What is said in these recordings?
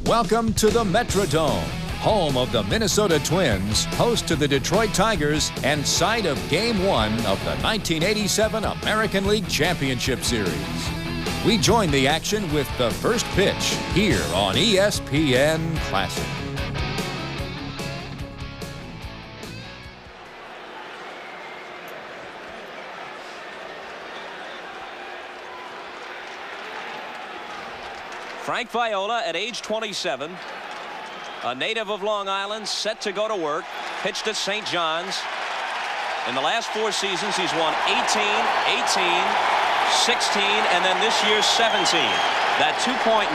Welcome to the Metrodome, home of the Minnesota Twins, host to the Detroit Tigers, and site of Game 1 of the 1987 American League Championship Series. We join the action with the first pitch here on ESPN Classic. Frank Viola, at age 27, a native of Long Island, set to go to work, pitched at St. John's. In the last 4 seasons, he's won 18, 16, and then this year's 17. That 2.90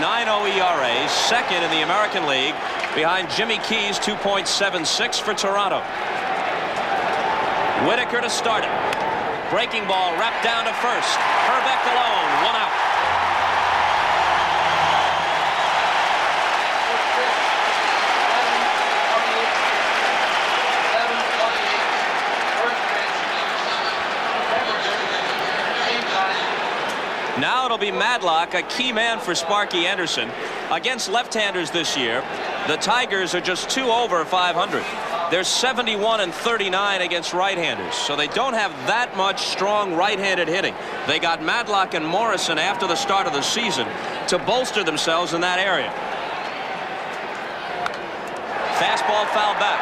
ERA, second in the American League, behind Jimmy Key's 2.76 for Toronto. Whitaker to start it. Breaking ball wrapped down to first. Herbeck alone, 1 out. Now it'll be Madlock, a key man for Sparky Anderson. Against left-handers this year, the Tigers are just 2 over 500. They're 71 and 39 against right-handers, so they don't have that much strong right-handed hitting. They got Madlock and Morrison after the start of the season to bolster themselves in that area. Fastball foul back.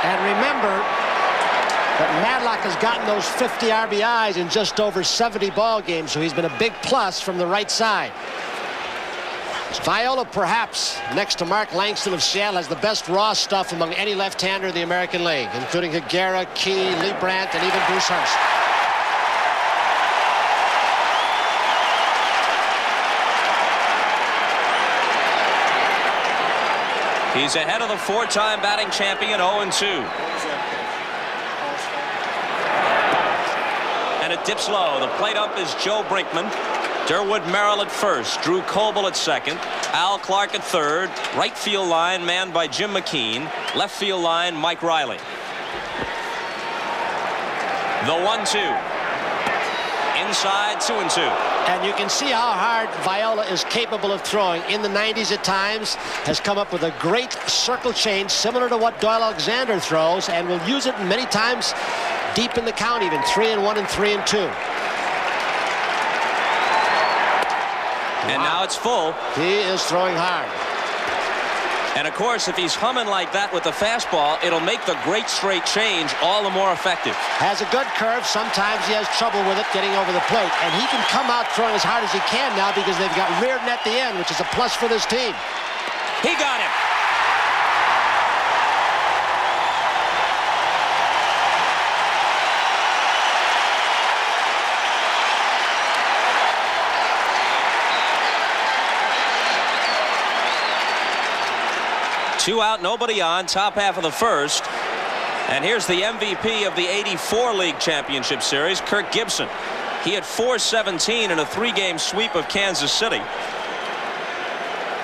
And remember that Madlock has gotten those 50 RBIs in just over 70 ball games, so he's been a big plus from the right side. Viola, perhaps, next to Mark Langston of Seattle, has the best raw stuff among any left-hander in the American League, including Higuera, Key, Lee Brandt, and even Bruce Hurst. He's ahead of the 4-time batting champion, 0-2. And it dips low. The plate up is Joe Brinkman. Durwood Merrill at first. Drew Coble at second. Al Clark at third. Right field line manned by Jim McKean. Left field line Mike Riley. The 1-2. Inside, 2-2. And you can see how hard Viola is capable of throwing. In the 90s at times, has come up with a great circle change similar to what Doyle Alexander throws, and will use it many times deep in the count, even 3-1 and 3-2. And now it's full. He is throwing hard. And of course, if he's humming like that with the fastball, it'll make the great straight change all the more effective. Has a good curve. Sometimes he has trouble with it getting over the plate. And he can come out throwing as hard as he can now because they've got Reardon at the end, which is a plus for this team. He got him. Two out, nobody on, top half of the first. And here's the MVP of the '84 League Championship Series, Kirk Gibson. He had .417 in a 3-game sweep of Kansas City.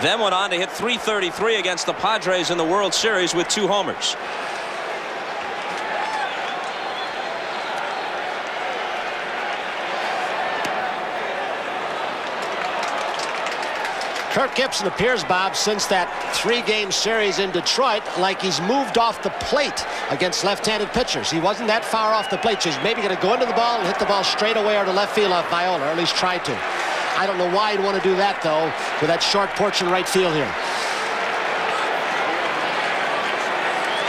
Then went on to hit .333 against the Padres in the World Series with 2 homers. Kirk Gibson appears, Bob, since that 3-game series in Detroit, like he's moved off the plate against left-handed pitchers. He wasn't that far off the plate, so he's maybe going to go into the ball and hit the ball straight away or to left field off Viola, or at least try to. I don't know why he'd want to do that, though, with that short porch in right field here.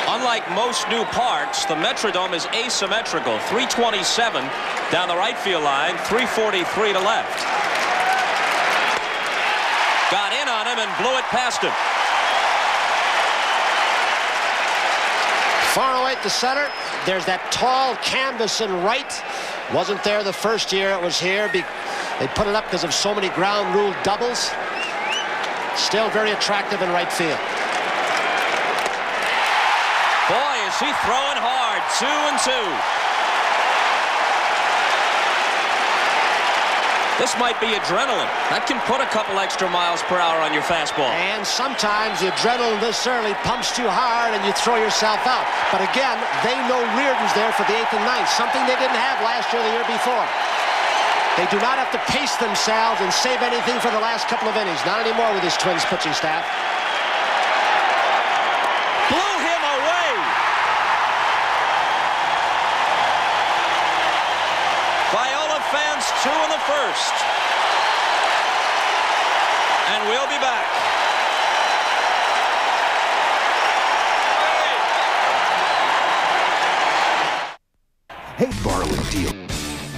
Unlike most new parks, the Metrodome is asymmetrical. 327 down the right field line, 343 to left. Got in on him and blew it past him. Far away to center. There's that tall canvas in right. Wasn't there the first year it was here. They put it up because of so many ground rule doubles. Still very attractive in right field. Boy, is he throwing hard. 2-2. This might be adrenaline. That can put a couple extra miles per hour on your fastball. And sometimes the adrenaline this early pumps too hard and you throw yourself out. But again, they know Reardon's there for the 8th and 9th, something they didn't have last year or the year before. They do not have to pace themselves and save anything for the last couple of innings. Not anymore with this Twins pitching staff. Blew him away. Viola fans 2 in the first. And we'll be back. Hey, Barley Deal.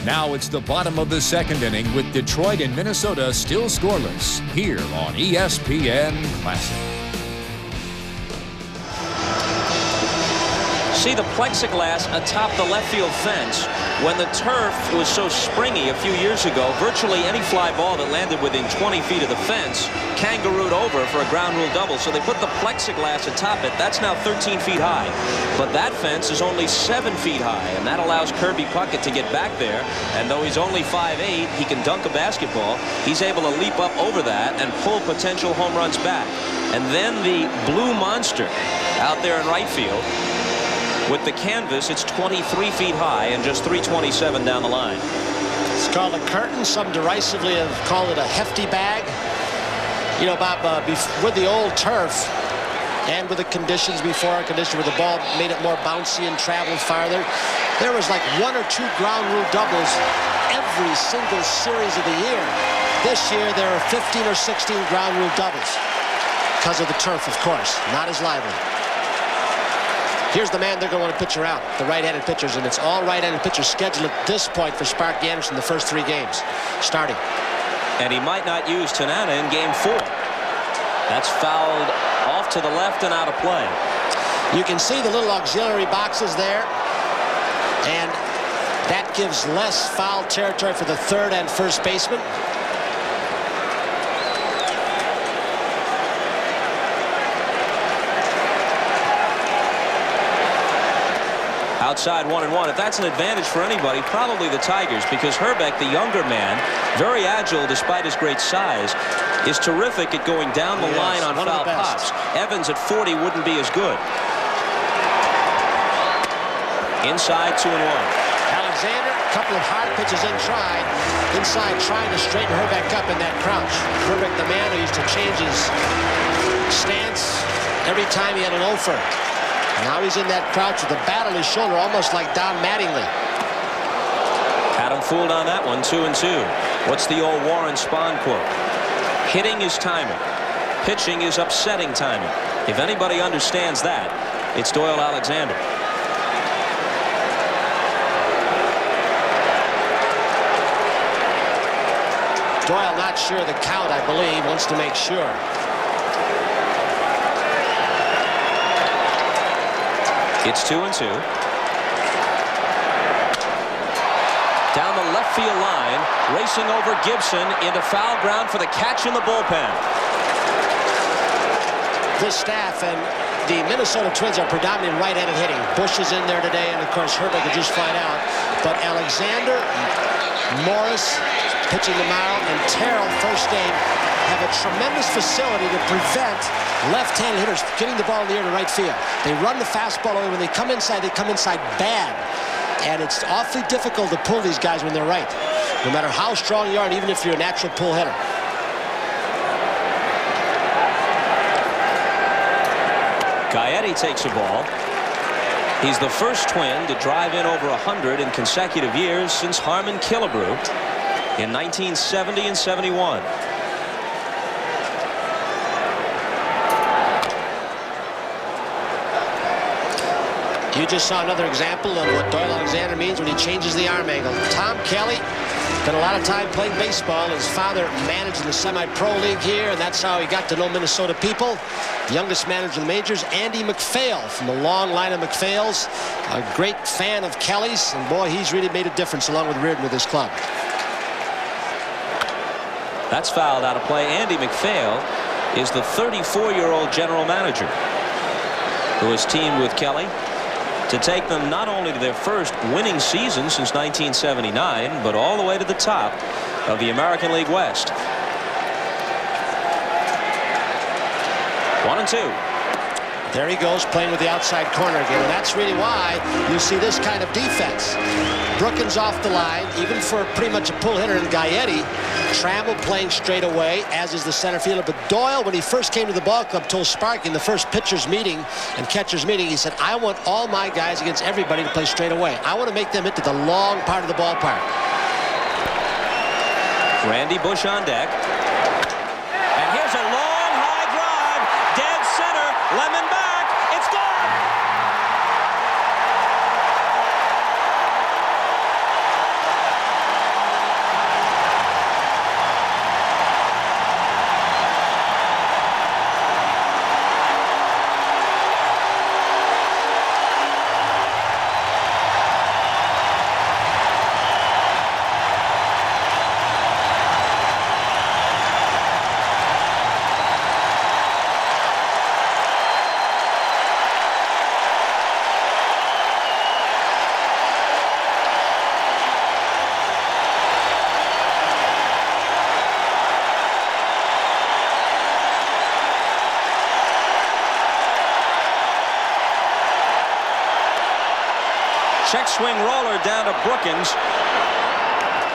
Now it's the bottom of the second inning with Detroit and Minnesota still scoreless here on ESPN Classic. See the plexiglass atop the left field fence. When the turf was so springy a few years ago, virtually any fly ball that landed within 20 feet of the fence kangarooed over for a ground rule double. So they put the plexiglass atop it. That's now 13 feet high. But that fence is only 7 feet high, and that allows Kirby Puckett to get back there. And though he's only 5'8", he can dunk a basketball. He's able to leap up over that and pull potential home runs back. And then the blue monster out there in right field. With the canvas, it's 23 feet high and just 327 down the line. It's called a curtain. Some derisively have called it a hefty bag. You know, Bob, with the old turf and with the conditions before, where the ball made it more bouncy and traveled farther, there was like 1 or 2 ground rule doubles every single series of the year. This year, there are 15 or 16 ground rule doubles because of the turf, of course, not as lively. Here's the man they're going to want to pitch around, the right-handed pitchers, and it's all right-handed pitchers scheduled at this point for Sparky Anderson the first 3 games, starting. And he might not use Tanana in game 4. That's fouled off to the left and out of play. You can see the little auxiliary boxes there, and that gives less foul territory for the third and first baseman. Outside 1-1. If that's an advantage for anybody, probably the Tigers, because Herbeck, the younger man, very agile despite his great size, is terrific at going down the line on foul pops. Evans at 40 wouldn't be as good. Inside 2-1. Alexander, a couple of hard pitches inside trying to straighten Herbeck up in that crouch. Herbeck, the man who used to change his stance every time he had an offer. Now he's in that crouch with the bat on his shoulder, almost like Don Mattingly. Had him fooled on that one, 2-2. What's the old Warren Spahn quote? Hitting is timing. Pitching is upsetting timing. If anybody understands that, it's Doyle Alexander. Doyle not sure of the count, I believe, wants to make sure. It's 2-2. Down the left field line, racing over Gibson into foul ground for the catch in the bullpen. This staff and the Minnesota Twins are predominantly right-handed hitting. Bush is in there today, and of course Herbeck will just find out. But Alexander, Morris pitching tomorrow, and Terrell first game have a tremendous facility to prevent left-handed hitters getting the ball in the air to right field. They run the fastball away. When they come inside bad. And it's awfully difficult to pull these guys when they're right, no matter how strong you are, and even if you're a natural pull hitter. Gaetti takes a ball. He's the first Twin to drive in over 100 in consecutive years since Harmon Killebrew in 1970 and 71. You just saw another example of what Doyle Alexander means when he changes the arm angle. Tom Kelly spent a lot of time playing baseball. His father managed in the semi-pro league here, and that's how he got to know Minnesota people. Youngest manager in the majors, Andy MacPhail, from the long line of MacPhails. A great fan of Kelly's, and boy, he's really made a difference along with Reardon with this club. That's fouled out of play. Andy MacPhail is the 34-year-old general manager who has teamed with Kelly to take them not only to their first winning season since 1979, but all the way to the top of the American League West. 1-2. There he goes, playing with the outside corner again. And that's really why you see this kind of defense. Brookins off the line, even for pretty much a pull hitter, and Gaetti. Trammell playing straight away, as is the center fielder. But Doyle, when he first came to the ball club, told Sparky in the first pitcher's meeting and catcher's meeting, he said, I want all my guys against everybody to play straight away. I want to make them hit to the long part of the ballpark. Randy Bush on deck. And here's a long high drive. Dead center. Lemon back. It's gone. Check swing roller down to Brookins.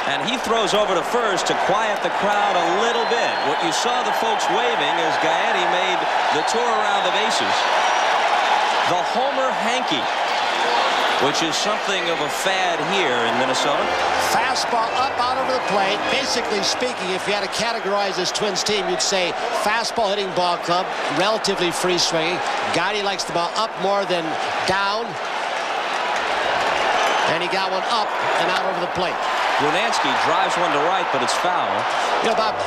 And he throws over to first to quiet the crowd a little bit. What you saw the folks waving as Gaetti made the tour around the bases. The Homer Hanky, which is something of a fad here in Minnesota. Fastball up out over the plate. Basically speaking, if you had to categorize this Twins team, you'd say fastball hitting ball club, relatively free swinging. Gaetti likes the ball up more than down. And he got one up and out over the plate. Brunansky drives one to right, but it's foul. You know, Bob,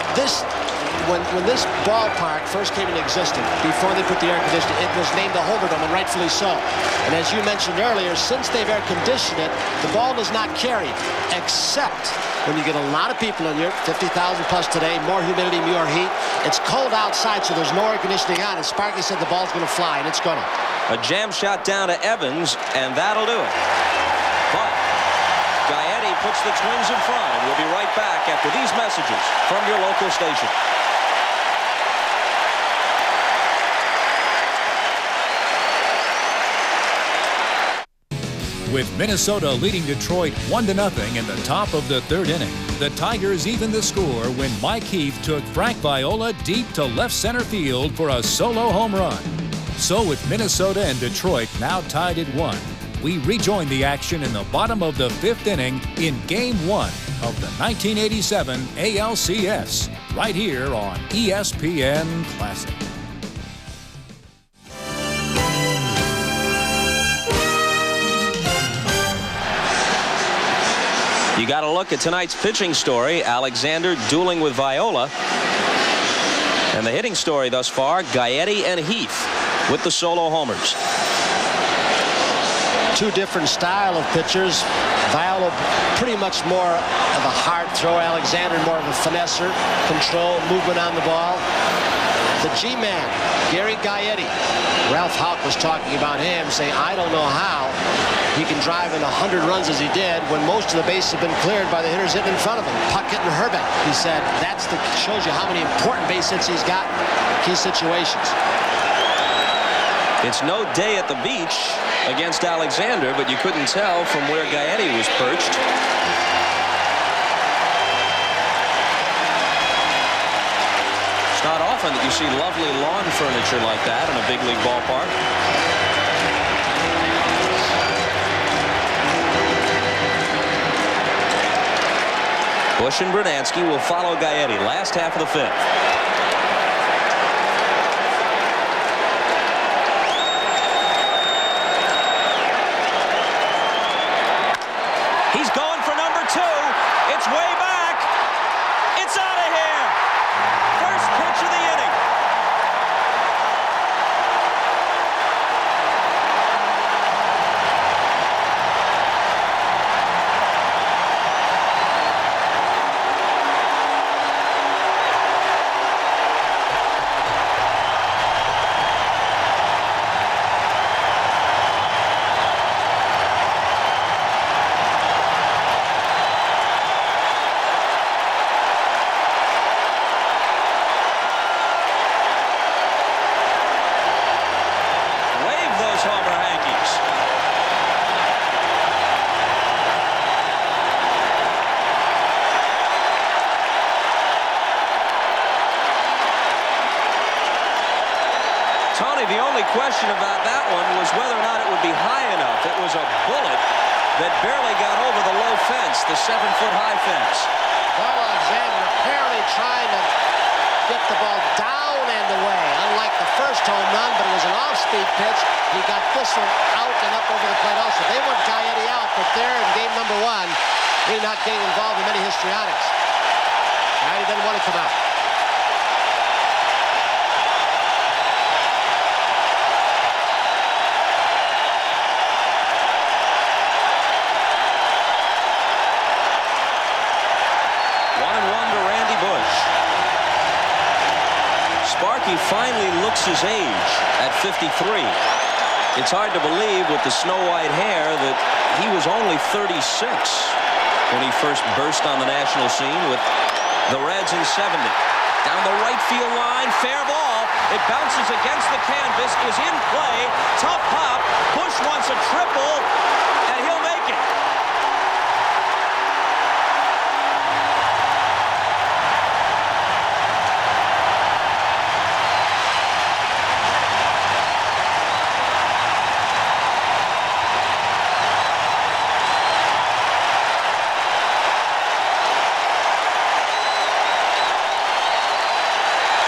when this ballpark first came into existence, before they put the air conditioning, it was named the Homerdome, and rightfully so. And as you mentioned earlier, since they've air conditioned it, the ball does not carry, except when you get a lot of people in here, 50,000 plus today, more humidity, more heat. It's cold outside, so there's no air conditioning on. And Sparky said the ball's going to fly, and it's going to. A jam shot down to Evans, and that'll do it. But Gaetti puts the Twins in front, and we'll be right back after these messages from your local station. With Minnesota leading Detroit 1-0 in the top of the third inning, the Tigers evened the score when Mike Heath took Frank Viola deep to left center field for a solo home run. So with Minnesota and Detroit now tied at 1, we rejoin the action in the bottom of the fifth inning in Game 1 of the 1987 ALCS, right here on ESPN Classic. You got to look at tonight's pitching story. Alexander dueling with Viola. And the hitting story thus far, Gaetti and Heath with the solo homers. Two different style of pitchers. Viola pretty much more of a hard throw. Alexander more of a finesser, control, movement on the ball. The G-man, Gary Gaetti. Ralph Houck was talking about him, saying, I don't know how he can drive in 100 runs as he did when most of the bases have been cleared by the hitters hitting in front of him. Puckett and Herbeck. He said, shows you how many important base hits he's got in key situations. It's no day at the beach against Alexander, but you couldn't tell from where Gaetti was perched. It's not often that you see lovely lawn furniture like that in a big league ballpark. Bush and Brunansky will follow Gaetti last half of the fifth. He's going for number 2. It's way back. It's out of here. First pitch of the inning. Tony, the only question about that one was whether or not it would be high enough. It was a bullet that barely got over the low fence, the 7-foot-high fence. Alexander apparently trying to get the ball down and away, unlike the first home run, but it was an off-speed pitch. He got this one out and up over the plate also. They want Gaetti out, but there in game number 1, really not getting involved in many histrionics. Gaetti doesn't want to come out. Sparky finally looks his age at 53. It's hard to believe with the snow-white hair that he was only 36 when he first burst on the national scene with the Reds in 70. Down the right field line, fair ball. It bounces against the canvas, is in play. Tough pop. Bush wants a triple, and he'll make it.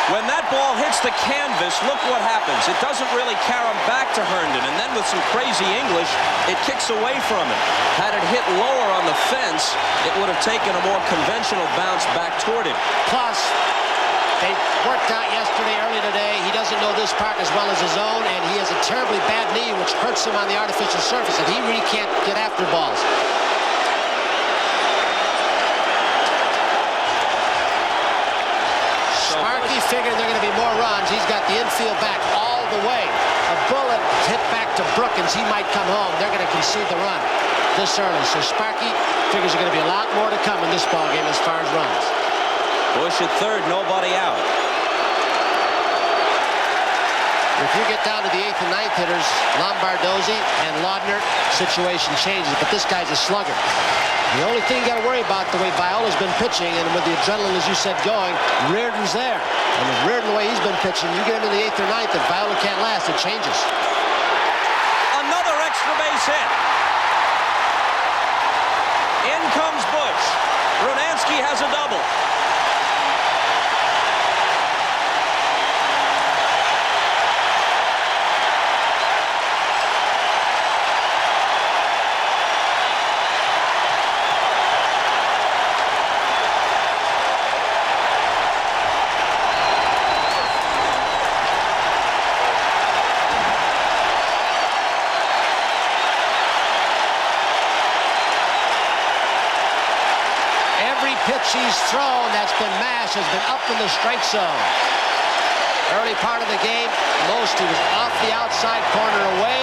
When that ball hits the canvas, look what happens. It doesn't really carry him back to Herndon, and then with some crazy English, it kicks away from him. Had it hit lower on the fence, it would have taken a more conventional bounce back toward him. Plus, they worked out yesterday, early today. He doesn't know this park as well as his own, and he has a terribly bad knee, which hurts him on the artificial surface, and he really can't get after balls. Sparky figured there are going to be more runs. He's got the infield back all the way. A bullet hit back to Brookins. He might come home. They're going to concede the run this early. So Sparky figures there's going to be a lot more to come in this ballgame as far as runs. Bush at third, nobody out. If you get down to the 8th and 9th hitters, Lombardozzi and Laudner, situation changes. But this guy's a slugger. The only thing you got to worry about, the way Viola's been pitching, and with the adrenaline, as you said, going, Reardon's there. And with Reardon, the way he's been pitching, you get him in the 8th or 9th, if Viola can't last, it changes. Another extra base hit. In comes Bush. Brunansky has a double. He's thrown that's been mashed has been up in the strike zone. Early part of the game, most he was off the outside corner away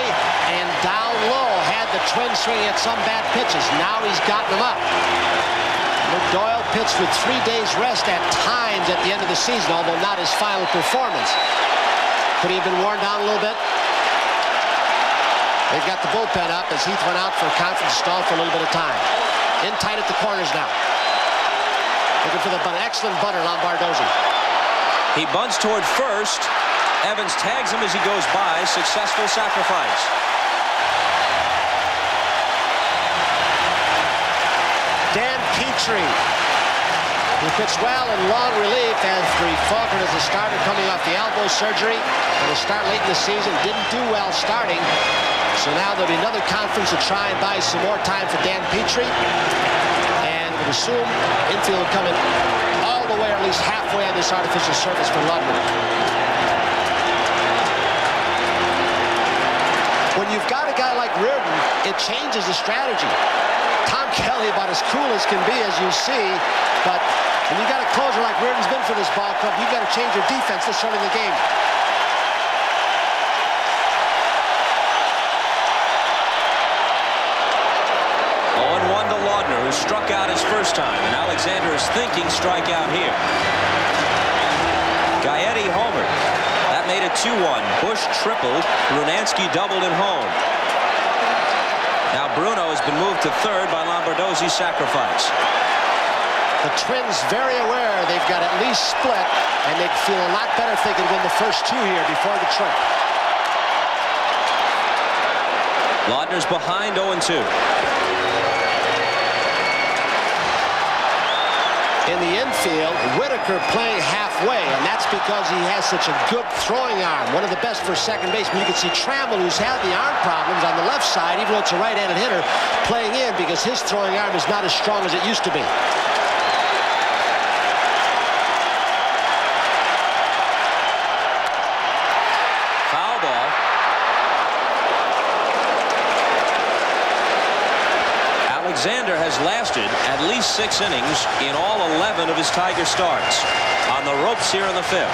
and down low. Had the Twins swinging at some bad pitches. Now he's gotten them up. McDoyle pitched with 3 days rest at times at the end of the season, although not his final performance. Could he have been worn down a little bit? They've got the bullpen up as Heath went out for a conference stall for a little bit of time. In tight at the corners now. Looking for the bunt. Excellent bunter, Lombardozzi. He bunts toward first. Evans tags him as he goes by. Successful sacrifice. Dan Petrie, who pitched well in long relief after he faltered as a starter coming off the elbow surgery. And a start late in the season. Didn't do well starting. So now there'll be another conference to try and buy some more time for Dan Petrie. Assume infield will come in all the way, or at least halfway on this artificial surface for Ludwig. When you've got a guy like Reardon, it changes the strategy. Tom Kelly about as cool as can be, as you see, but when you got a closer like Reardon's been for this ball club, you've got to change your defense this early in the game. Who struck out his first time, and Alexander is thinking strikeout here. Gaetti homered. That made it 2-1. Bush tripled. Brunansky doubled and home. Now Bruno has been moved to third by Lombardozzi's sacrifice. The Twins very aware they've got at least split, and they'd feel a lot better if they could win the first two here before Detroit. Laudner's behind 0-2. In the infield, Whitaker playing halfway, and that's because he has such a good throwing arm. One of the best for second baseman. You can see Trammell, who's had the arm problems on the left side, even though it's a right-handed hitter, playing in because his throwing arm is not as strong as it used to be. Foul ball. Alexander has lasted at least 6 innings in all 11 of his Tiger starts. On the ropes here in the 5th.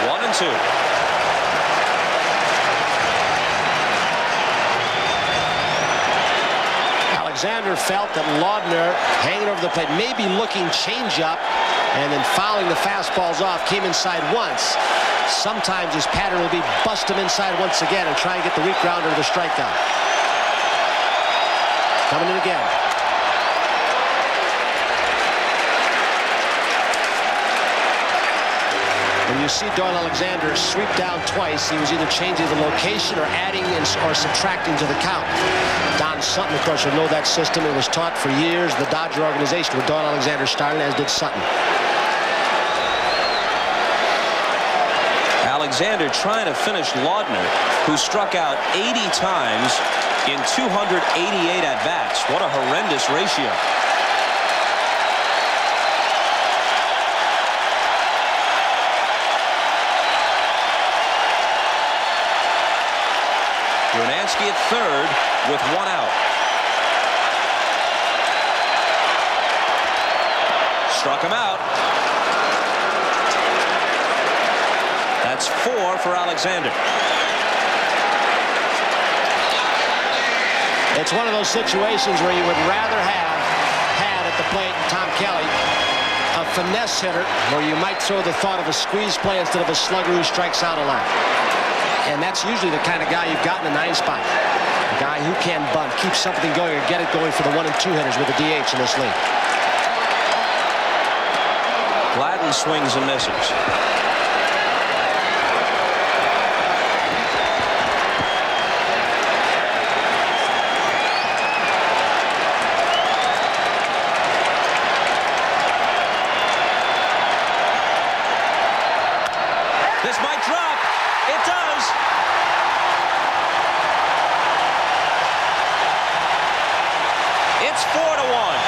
One and two. Alexander felt that Laudner, hanging over the plate, maybe looking changeup, and then fouling the fastballs off, came inside once. Sometimes his pattern will be bust him inside once again and try and get the weak grounder to the strikeout. Coming in again. When you see Doyle Alexander sweep down twice, he was either changing the location or adding or subtracting to the count. Don Sutton, of course, will know that system. It was taught for years in the Dodger organization where Doyle Alexander started, as did Sutton. Alexander trying to finish Laudner, who struck out 80 times in 288 at-bats. What a horrendous ratio. Brunansky at third with 1 out. Struck him out. That's 4 for Alexander. It's one of those situations where you would rather have had at the plate Tom Kelly a finesse hitter, where you might throw the thought of a squeeze play instead of a slugger who strikes out a lot. And that's usually the kind of guy you've got in the 9 spot. A guy who can bunt, keep something going, or get it going for the 1 and 2 hitters with the DH in this league. Gladden swings and misses. This might drop. It does. It's 4-1.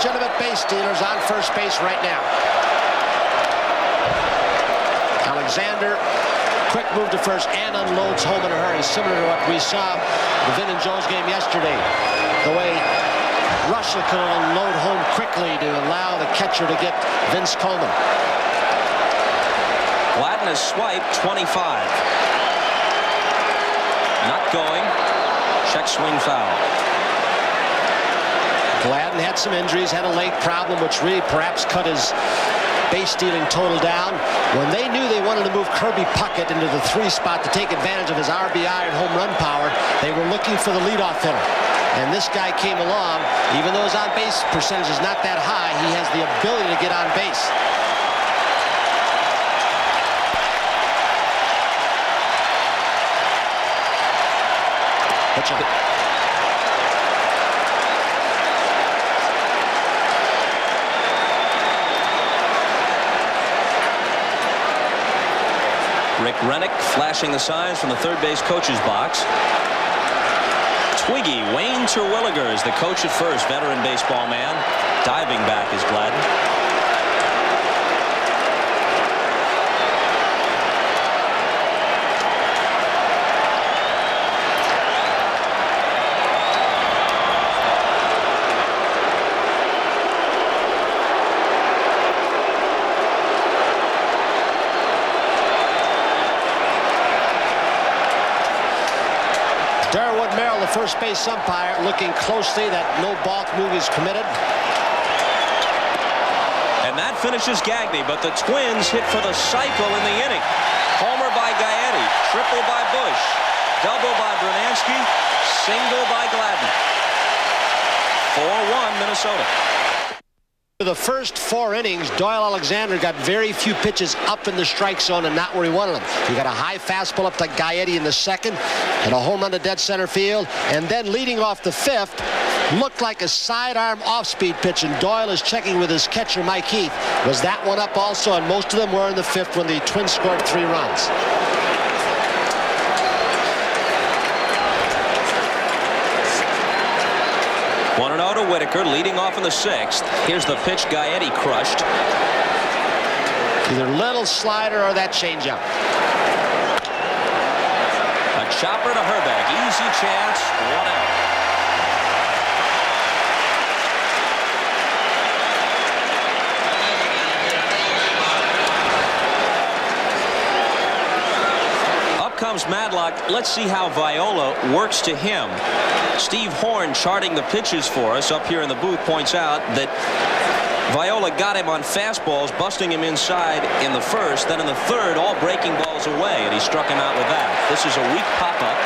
Legitimate base stealers on first base right now. Alexander, quick move to first and unloads home in a hurry, similar to what we saw the Vin and Jones game yesterday. The way Russell could unload home quickly to allow the catcher to get Vince Coleman. Gladden has swiped 25. Not going. Check swing foul. Gladden had some injuries, had a leg problem, which really perhaps cut his base stealing total down. When they knew they wanted to move Kirby Puckett into the 3 spot to take advantage of his RBI and home run power, they were looking for the leadoff hitter. And this guy came along. Even though his on-base percentage is not that high, he has the ability to get on base. Pitch up. Rennick flashing the signs from the third base coach's box. Twiggy, Wayne Terwilliger is the coach at first, veteran baseball man. Diving back is Gladden. Darwood Merrill, the first base umpire, looking closely that no balk move is committed. And that finishes Gagne, but the Twins hit for the cycle in the inning. Homer by Gaetti, triple by Bush, double by Brunansky, single by Gladden. 4-1 Minnesota. The first 4 innings, Doyle Alexander got very few pitches up in the strike zone and not where he wanted them. He got a high fastball up to Gaetti in the second and a home run to dead center field. And then leading off the 5th, looked like a sidearm off-speed pitch, and Doyle is checking with his catcher, Mike Heath. Was that one up also? And most of them were in the 5th when the Twins scored 3 runs. To Whitaker, leading off in the 6th. Here's the pitch Gaetti crushed. Either little slider or that changeup. A chopper to Herbeck. Easy chance. 1 out. Up comes Madlock. Let's see how Viola works to him. Steve Horn, charting the pitches for us up here in the booth, points out that Viola got him on fastballs, busting him inside in the 1st. Then in the 3rd, all breaking balls away, and he struck him out with that. This is a weak pop-up,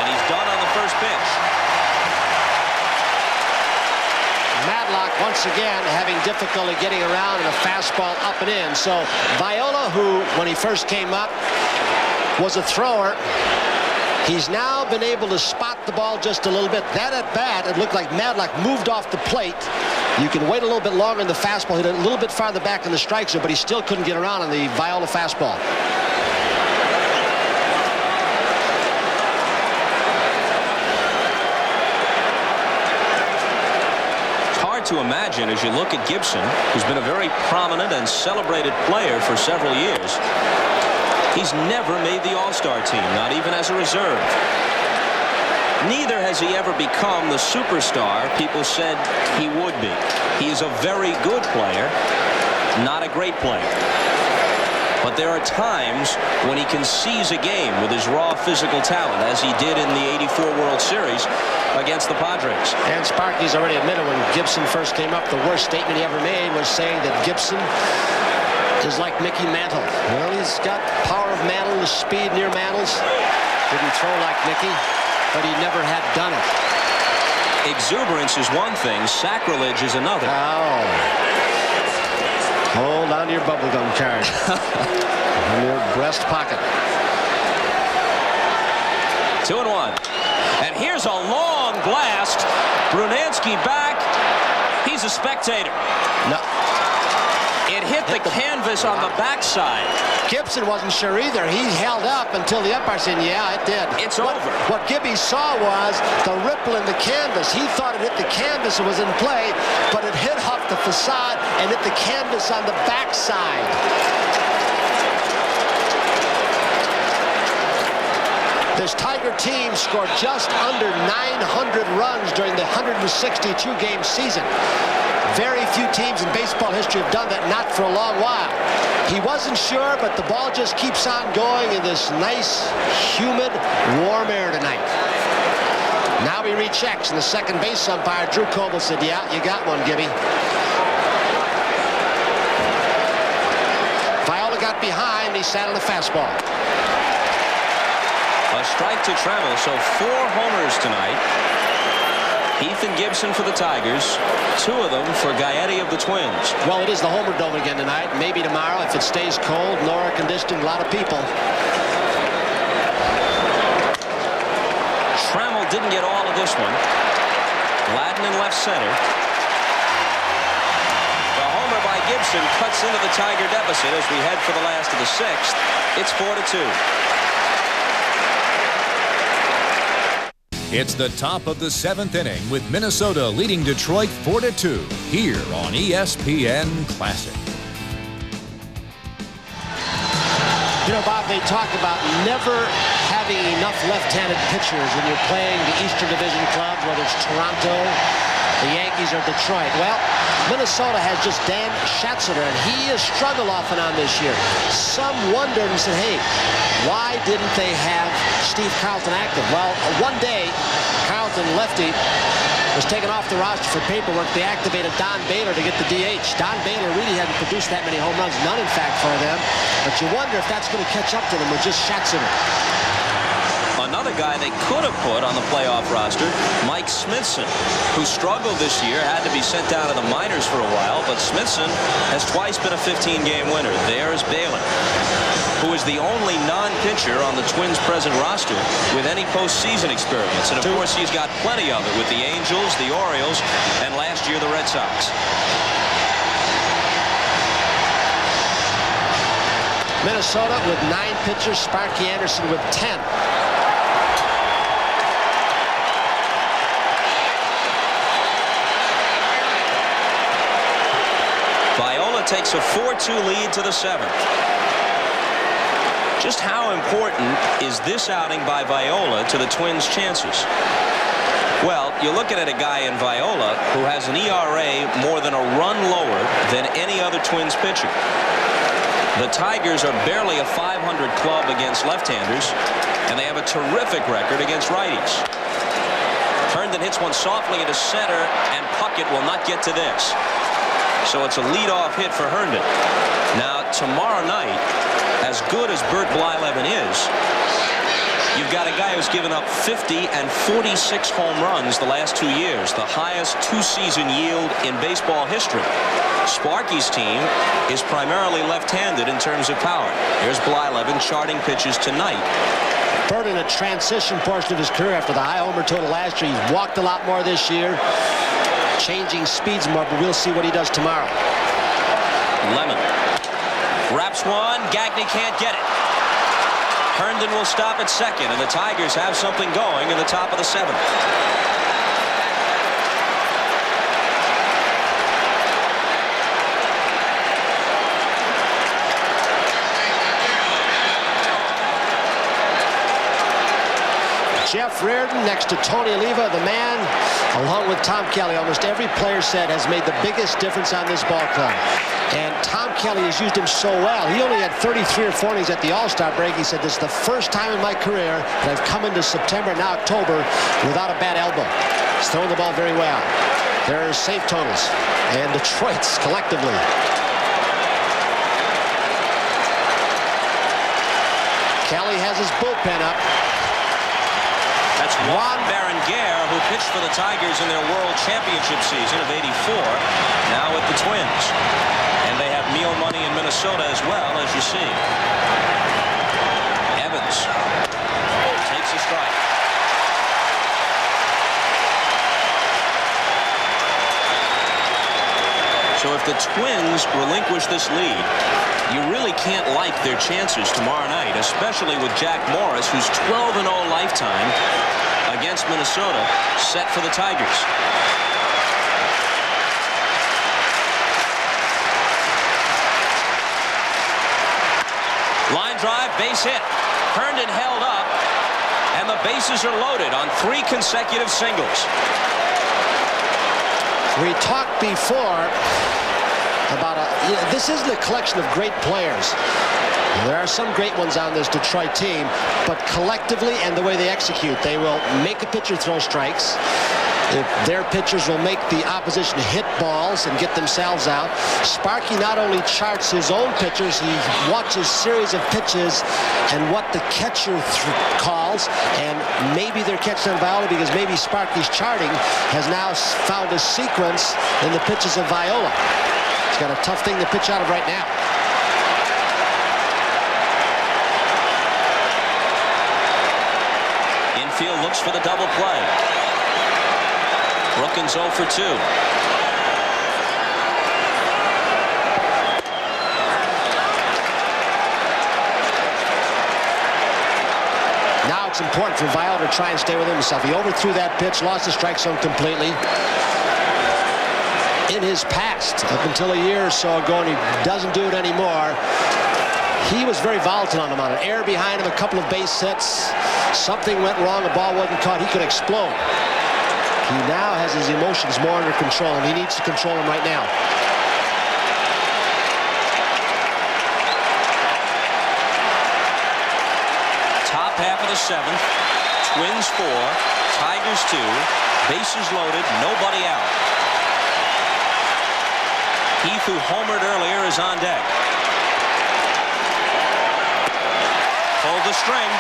and he's done on the first pitch. Madlock, once again, having difficulty getting around in a fastball up and in. So Viola, who, when he first came up, was a thrower, he's now been able to spot the ball just a little bit. That at bat, it looked like Madlock moved off the plate. You can wait a little bit longer in the fastball. Hit a little bit farther back in the strike zone, but he still couldn't get around on the Viola fastball. It's hard to imagine as you look at Gibson, who's been a very prominent and celebrated player for several years. He's never made the All-Star team, not even as a reserve. Neither has he ever become the superstar people said he would be. He is a very good player, not a great player. But there are times when he can seize a game with his raw physical talent, as he did in the '84 World Series against the Padres. And Sparky's already admitted when Gibson first came up, the worst statement he ever made was saying that Gibson is like Mickey Mantle. Well, he's got power of Mantle, the speed near Mantle's. Didn't throw like Mickey, but he never had done it. Exuberance is one thing, sacrilege is another. Oh. Hold on to your bubblegum card. In your breast pocket. 2-1. And here's a long blast. Brunansky back. He's a spectator. No. It hit the canvas on the backside. Gibson wasn't sure either. He held up until the umpire said, yeah, it did. It's over. What Gibby saw was the ripple in the canvas. He thought it hit the canvas and was in play, but it hit off the facade and hit the canvas on the backside. This Tiger team scored just under 900 runs during the 162-game season. Very few teams in baseball history have done that, not for a long while. He wasn't sure, but the ball just keeps on going in this nice, humid, warm air tonight. Now he rechecks, and the second base umpire, Drew Coble, said, yeah, you got one, Gibby. Viola got behind, he sat on the fastball. A strike to Trammell, so 4 homers tonight. Heath and Gibson for the Tigers, 2 of them for Gaetti of the Twins. Well, it is the Homer Dome again tonight. Maybe tomorrow, if it stays cold, no air conditioning, a lot of people. Trammell didn't get all of this one. Gladden in left center. The homer by Gibson cuts into the Tiger deficit as we head for the last of the sixth. It's 4-2. It's the top of the seventh inning with Minnesota leading Detroit 4-2 here on ESPN Classic. You know, Bob, they talk about never having enough left-handed pitchers when you're playing the Eastern Division clubs, whether it's Toronto, the Yankees, or Detroit. Well, Minnesota has just Dan Schatzeder, and he has struggled off and on this year. Some wondered and said, hey, why didn't they have Steve Carlton active? Well, one day, Carlton, lefty, was taken off the roster for paperwork. They activated Don Baylor to get the DH. Don Baylor really hadn't produced that many home runs, none in fact for them. But you wonder if that's going to catch up to them with just Schatzeder. Another guy they could have put on the playoff roster, Mike Smithson, who struggled this year, had to be sent down to the minors for a while, but Smithson has twice been a 15-game winner. There's Baylor, who is the only non-pitcher on the Twins' present roster with any postseason experience. And, of course, he's got plenty of it with the Angels, the Orioles, and last year the Red Sox. Minnesota with 9 pitchers, Sparky Anderson with 10. Viola takes a 4-2 lead to the 7th. Just how important is this outing by Viola to the Twins' chances? Well, you're looking at a guy in Viola who has an ERA more than a run lower than any other Twins pitcher. The Tigers are barely a .500 club against left-handers, and they have a terrific record against righties. Herndon hits one softly into center, and Puckett will not get to this. So it's a leadoff hit for Herndon. Now, tomorrow night, as good as Bert Blyleven is, you've got a guy who's given up 50 and 46 home runs the last 2 years, the highest two-season yield in baseball history. Sparky's team is primarily left-handed in terms of power. Here's Blyleven charting pitches tonight. Bert in a transition portion of his career after the high homer total last year. He's walked a lot more this year, changing speeds more, but we'll see what he does tomorrow. Lemon wraps one. Gagne can't get it. Herndon will stop at second, and the Tigers have something going in the top of the 7th. Jeff Reardon next to Tony Oliva, the man, along with Tom Kelly, almost every player said has made the biggest difference on this ball club. And Tom Kelly has used him so well. He only had 33 or 4 innings at the All-Star break. He said, this is the first time in my career that I've come into September, now October, without a bad elbow. He's throwing the ball very well. There are save totals. And Detroit's collectively. Kelly has his bullpen up. That's Juan Berenguer, who pitched for the Tigers in their World Championship season of '84, now with the Twins. And they have meal money in Minnesota as well, as you see. Evans takes a strike. So if the Twins relinquish this lead, you really can't like their chances tomorrow night, especially with Jack Morris, who's 12-0 lifetime against Minnesota, set for the Tigers. Line drive, base hit. Herndon held up, and the bases are loaded on 3 consecutive singles. We talked before about this isn't a collection of great players. There are some great ones on this Detroit team, but collectively and the way they execute, they will make a pitcher throw strikes. If their pitchers will make the opposition hit balls and get themselves out. Sparky not only charts his own pitchers, he watches series of pitches and what the catcher calls, and maybe they're catching on Viola because maybe Sparky's charting has now found a sequence in the pitches of Viola. He's got a tough thing to pitch out of right now. Infield looks for the double play. Brookins 0 for 2. Now it's important for Viola to try and stay within himself. He overthrew that pitch, lost the strike zone completely. In his past, up until a year or so ago, and he doesn't do it anymore. He was very volatile on the mound. An error behind him, a couple of base hits. Something went wrong, the ball wasn't caught. He could explode. He now has his emotions more under control, and he needs to control them right now. Top half of the seventh. Twins 4, Tigers 2. Bases loaded, nobody out. Heath, who homered earlier, is on deck. Pulled the string.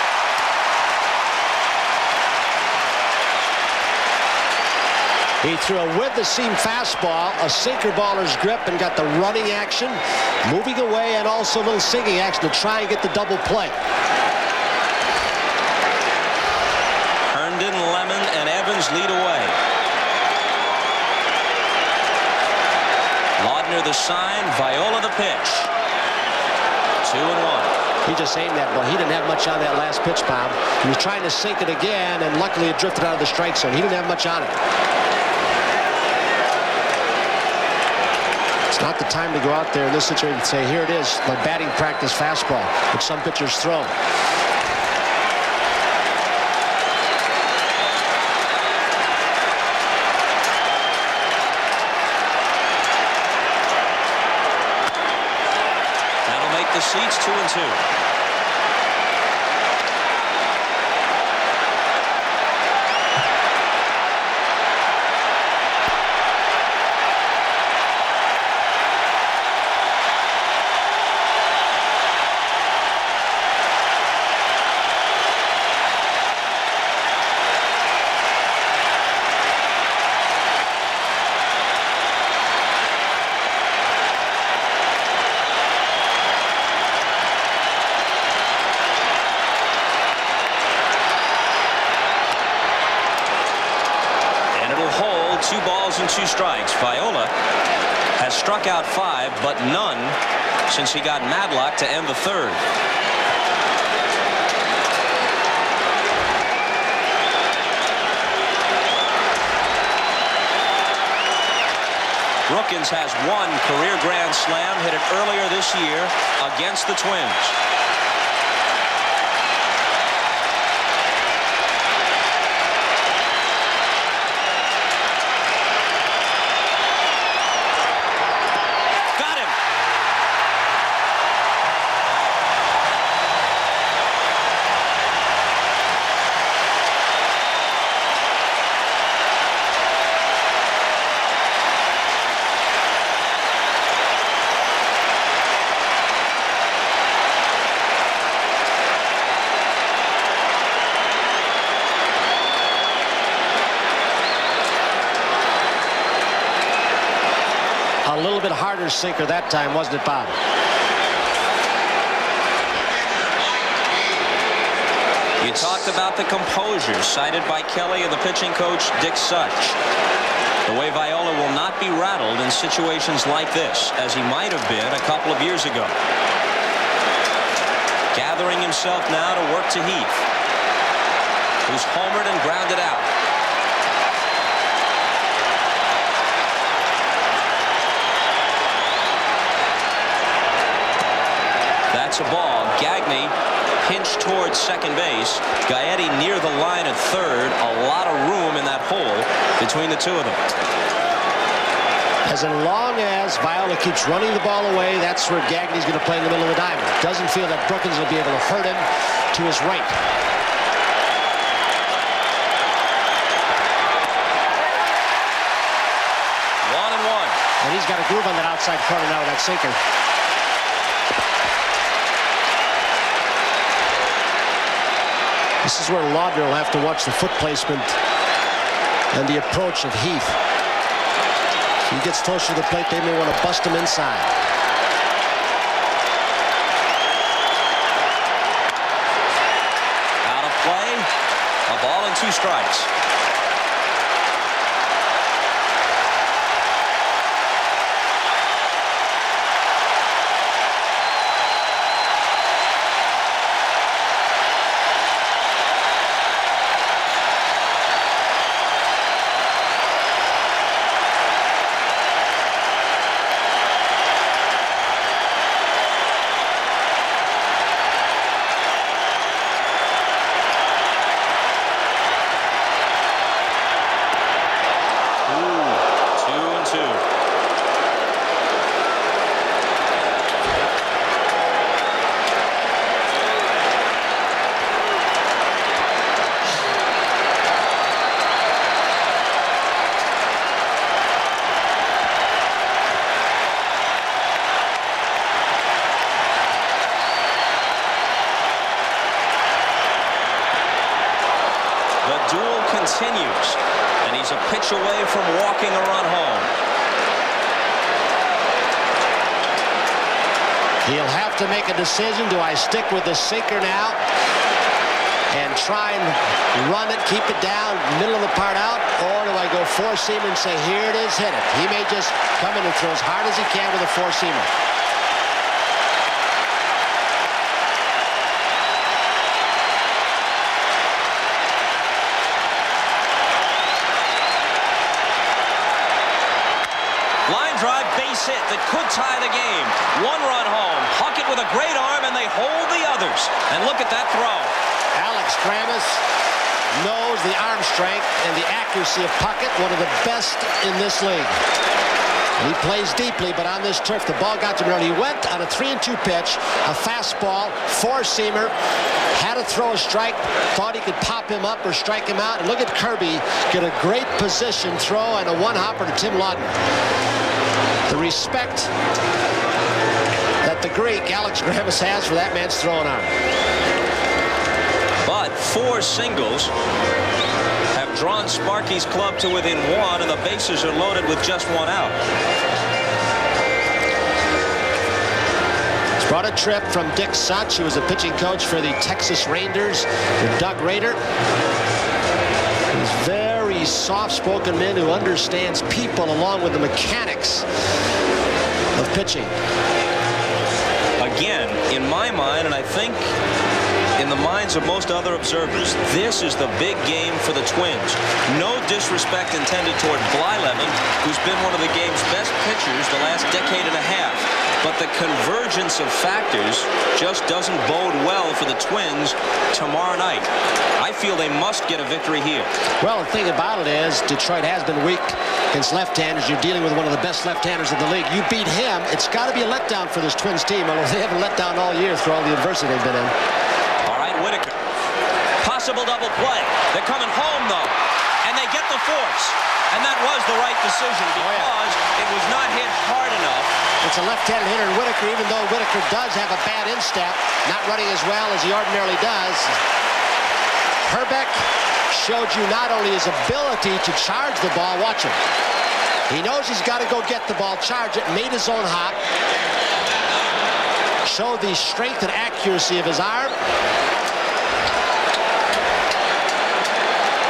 He threw a with-the-seam fastball, a sinker baller's grip, and got the running action, moving away, and also a little sinking action to try and get the double play. Herndon, Lemon, and Evans lead away. Laudner the sign, Viola the pitch. 2-1. He just aimed that ball. He didn't have much on that last pitch, Bob. He was trying to sink it again, and luckily it drifted out of the strike zone. He didn't have much on it. It's not the time to go out there in this situation and say, here it is, my batting practice fastball, which some pitchers throw. The seats 2-2. Two balls and two strikes. Viola has struck out 5, but none since he got Madlock to end the third. Brookins has one career grand slam, hit it earlier this year against the Twins. A little bit harder sinker that time, wasn't it, Bob? You talked about the composure cited by Kelly and the pitching coach Dick Such. The way Viola will not be rattled in situations like this, as he might have been a couple of years ago. Gathering himself now to work to Heath, who's homered and grounded out. That's a ball. Gagne pinched towards second base. Gaetti near the line at third. A lot of room in that hole between the two of them. As long as Viola keeps running the ball away, that's where Gagne's going to play in the middle of the diamond. Doesn't feel that Brookins will be able to hurt him to his right. One and one. And he's got a groove on that outside corner now with that sinker. This is where Laudner will have to watch the foot placement and the approach of Heath. If he gets closer to the plate, they may want to bust him inside. Out of play. A ball and 2 strikes. continues, and he's a pitch away from walking a run home. He'll have to make a decision. Do I stick with the sinker now and try and run it, keep it down, middle of the part out, or do I go four-seamer and say, here it is, hit it? He may just come in and throw as hard as he can with a four-seamer. Line drive, base hit that could tie the game. One run home. Puckett with a great arm, and they hold the others. And look at that throw. Alex Kramis knows the arm strength and the accuracy of Puckett, one of the best in this league. He plays deeply, but on this turf, the ball got to him early. He went on a 3-2 pitch, a fastball, four-seamer, had to throw a strike, thought he could pop him up or strike him out. And look at Kirby get a great position throw and a one-hopper to Tim Lawton. The respect that the Greek, Alex Kramis, has for that man's throwing arm. But 4 singles have drawn Sparky's club to within 1, and the bases are loaded with just 1 out. It's brought a trip from Dick Such, who was a pitching coach for the Texas Rangers, with Doug Rader. He's very soft-spoken man who understands people along with the mechanics of pitching. Again, in my mind, and I think in the minds of most other observers, this is the big game for the Twins. No disrespect intended toward Blyleven, who's been one of the game's best pitchers the last decade and a half. But the convergence of factors just doesn't bode well for the Twins tomorrow night. I feel they must get a victory here. Well, the thing about it is Detroit has been weak against left-handers. You're dealing with one of the best left-handers in the league. You beat him, it's got to be a letdown for this Twins team, although they haven't let down all year through all the adversity they've been in. All right, Whitaker. Possible double play. They're coming home, though, and they get the force. And that was the right decision because it was not hit hard enough. It's a left-handed hitter in Whitaker, even though Whitaker does have a bad instep, not running as well as he ordinarily does. Herbeck showed you not only his ability to charge the ball, watch him. He knows he's got to go get the ball, charge it, made his own hop, showed the strength and accuracy of his arm.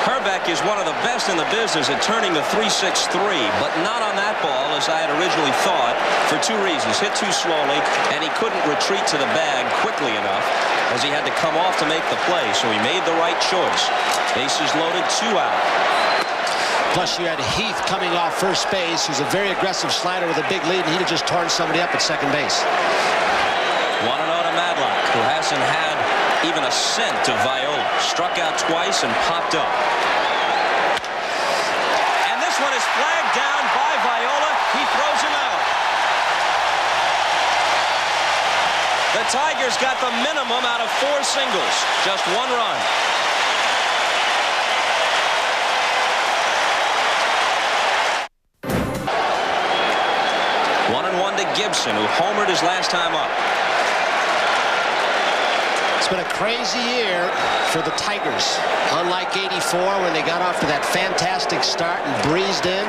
Herbeck is one of the best in the business at turning the 3-6-3, but not on that ball as I had originally thought for 2 reasons. Hit too slowly, and he couldn't retreat to the bag quickly enough as he had to come off to make the play, so he made the right choice. Bases loaded, 2 out. Plus, you had Heath coming off first base, who's a very aggressive slider with a big lead, and he'd have just torn somebody up at second base. 1-0 to Madlock, who hasn't had even a scent of Viola. Struck out twice and popped up. And this one is flagged down by Viola. He throws him out. The Tigers got the minimum out of 4 singles. Just 1 run. One to Gibson, who homered his last time up. It's been a crazy year for the Tigers. Unlike '84, when they got off to that fantastic start and breezed in.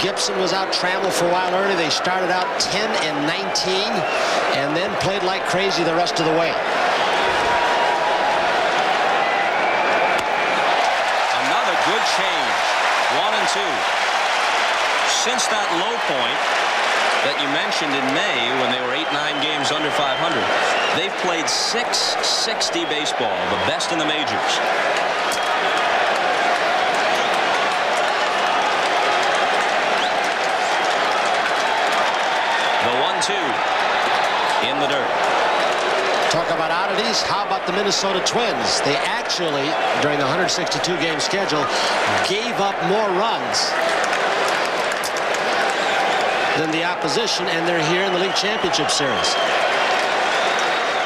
Gibson was out trammeled for a while early. They started out 10-19 and then played like crazy the rest of the way. Another good change. 1-2. Since that low point that you mentioned in May when they were 8-9 games under 500, they've played .660 baseball, the best in the majors. The 1-2 in the dirt. Talk about oddities. How about the Minnesota Twins? They actually, during the 162-game schedule, gave up more runs than the opposition, and they're here in the league championship series.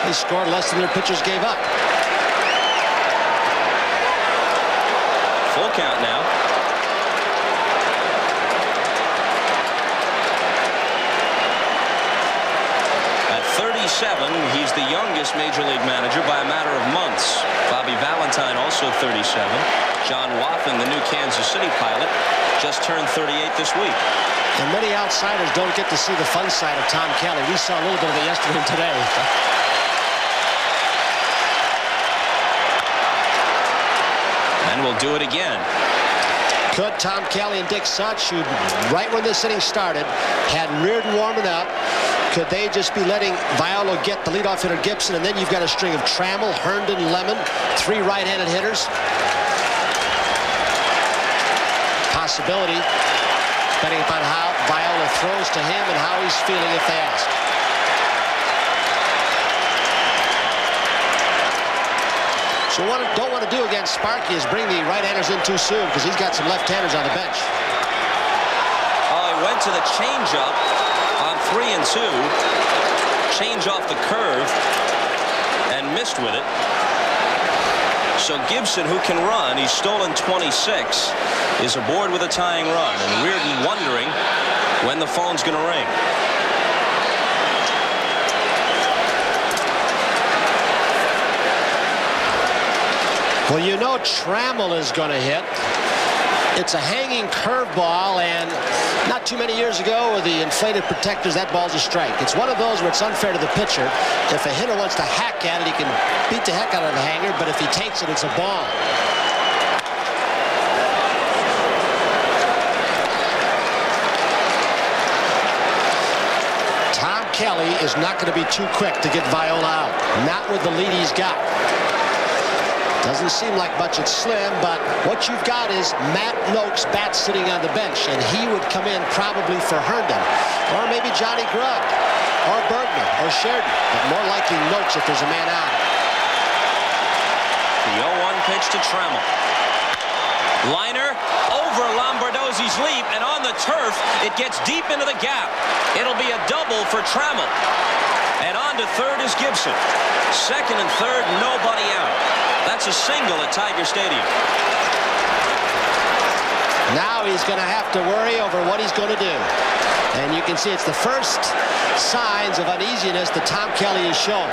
They scored less than their pitchers gave up. Full count now. At 37, he's the youngest major league manager by a matter of months. Bobby Valentine also 37. John Wathan, the new Kansas City pilot, just turned 38 this week. And many outsiders don't get to see the fun side of Tom Kelly. We saw a little bit of it yesterday and today. And we'll do it again. Could Tom Kelly and Dick Such, who right when this inning started, had Reardon warming up, could they just be letting Viola get the leadoff hitter Gibson, and then you've got a string of Trammell, Herndon, Lemon, 3 right-handed hitters? Possibility, depending upon how Viola throws to him and how he's feeling if they ask. So what I don't want to do against Sparky is bring the right-handers in too soon, because he's got some left-handers on the bench. Oh, he went to the changeup on 3-2. Change off the curve and missed with it. So Gibson, who can run, he's stolen 26, is aboard with a tying run. And Reardon wondering when the phone's going to ring. Well, you know Trammell is going to hit. It's a hanging curveball, and not too many years ago with the inflated protectors, that ball's a strike. It's one of those where it's unfair to the pitcher. If a hitter wants to hack at it, he can beat the heck out of the hanger, but if he takes it, it's a ball. Tom Kelly is not going to be too quick to get Viola out. Not with the lead he's got. Doesn't seem like much at Slim, but what you've got is Matt Noakes bat sitting on the bench, and he would come in probably for Herndon, or maybe Johnny Grubb, or Bergman, or Sheridan, but more likely Noakes if there's a man out. The 0-1 pitch to Trammell. Liner over Lombardozzi's leap, and on the turf, it gets deep into the gap. It'll be a double for Trammell. And on to third is Gibson. Second and third, nobody out. That's a single at Tiger Stadium. Now he's going to have to worry over what he's going to do. And you can see it's the first signs of uneasiness that Tom Kelly has shown.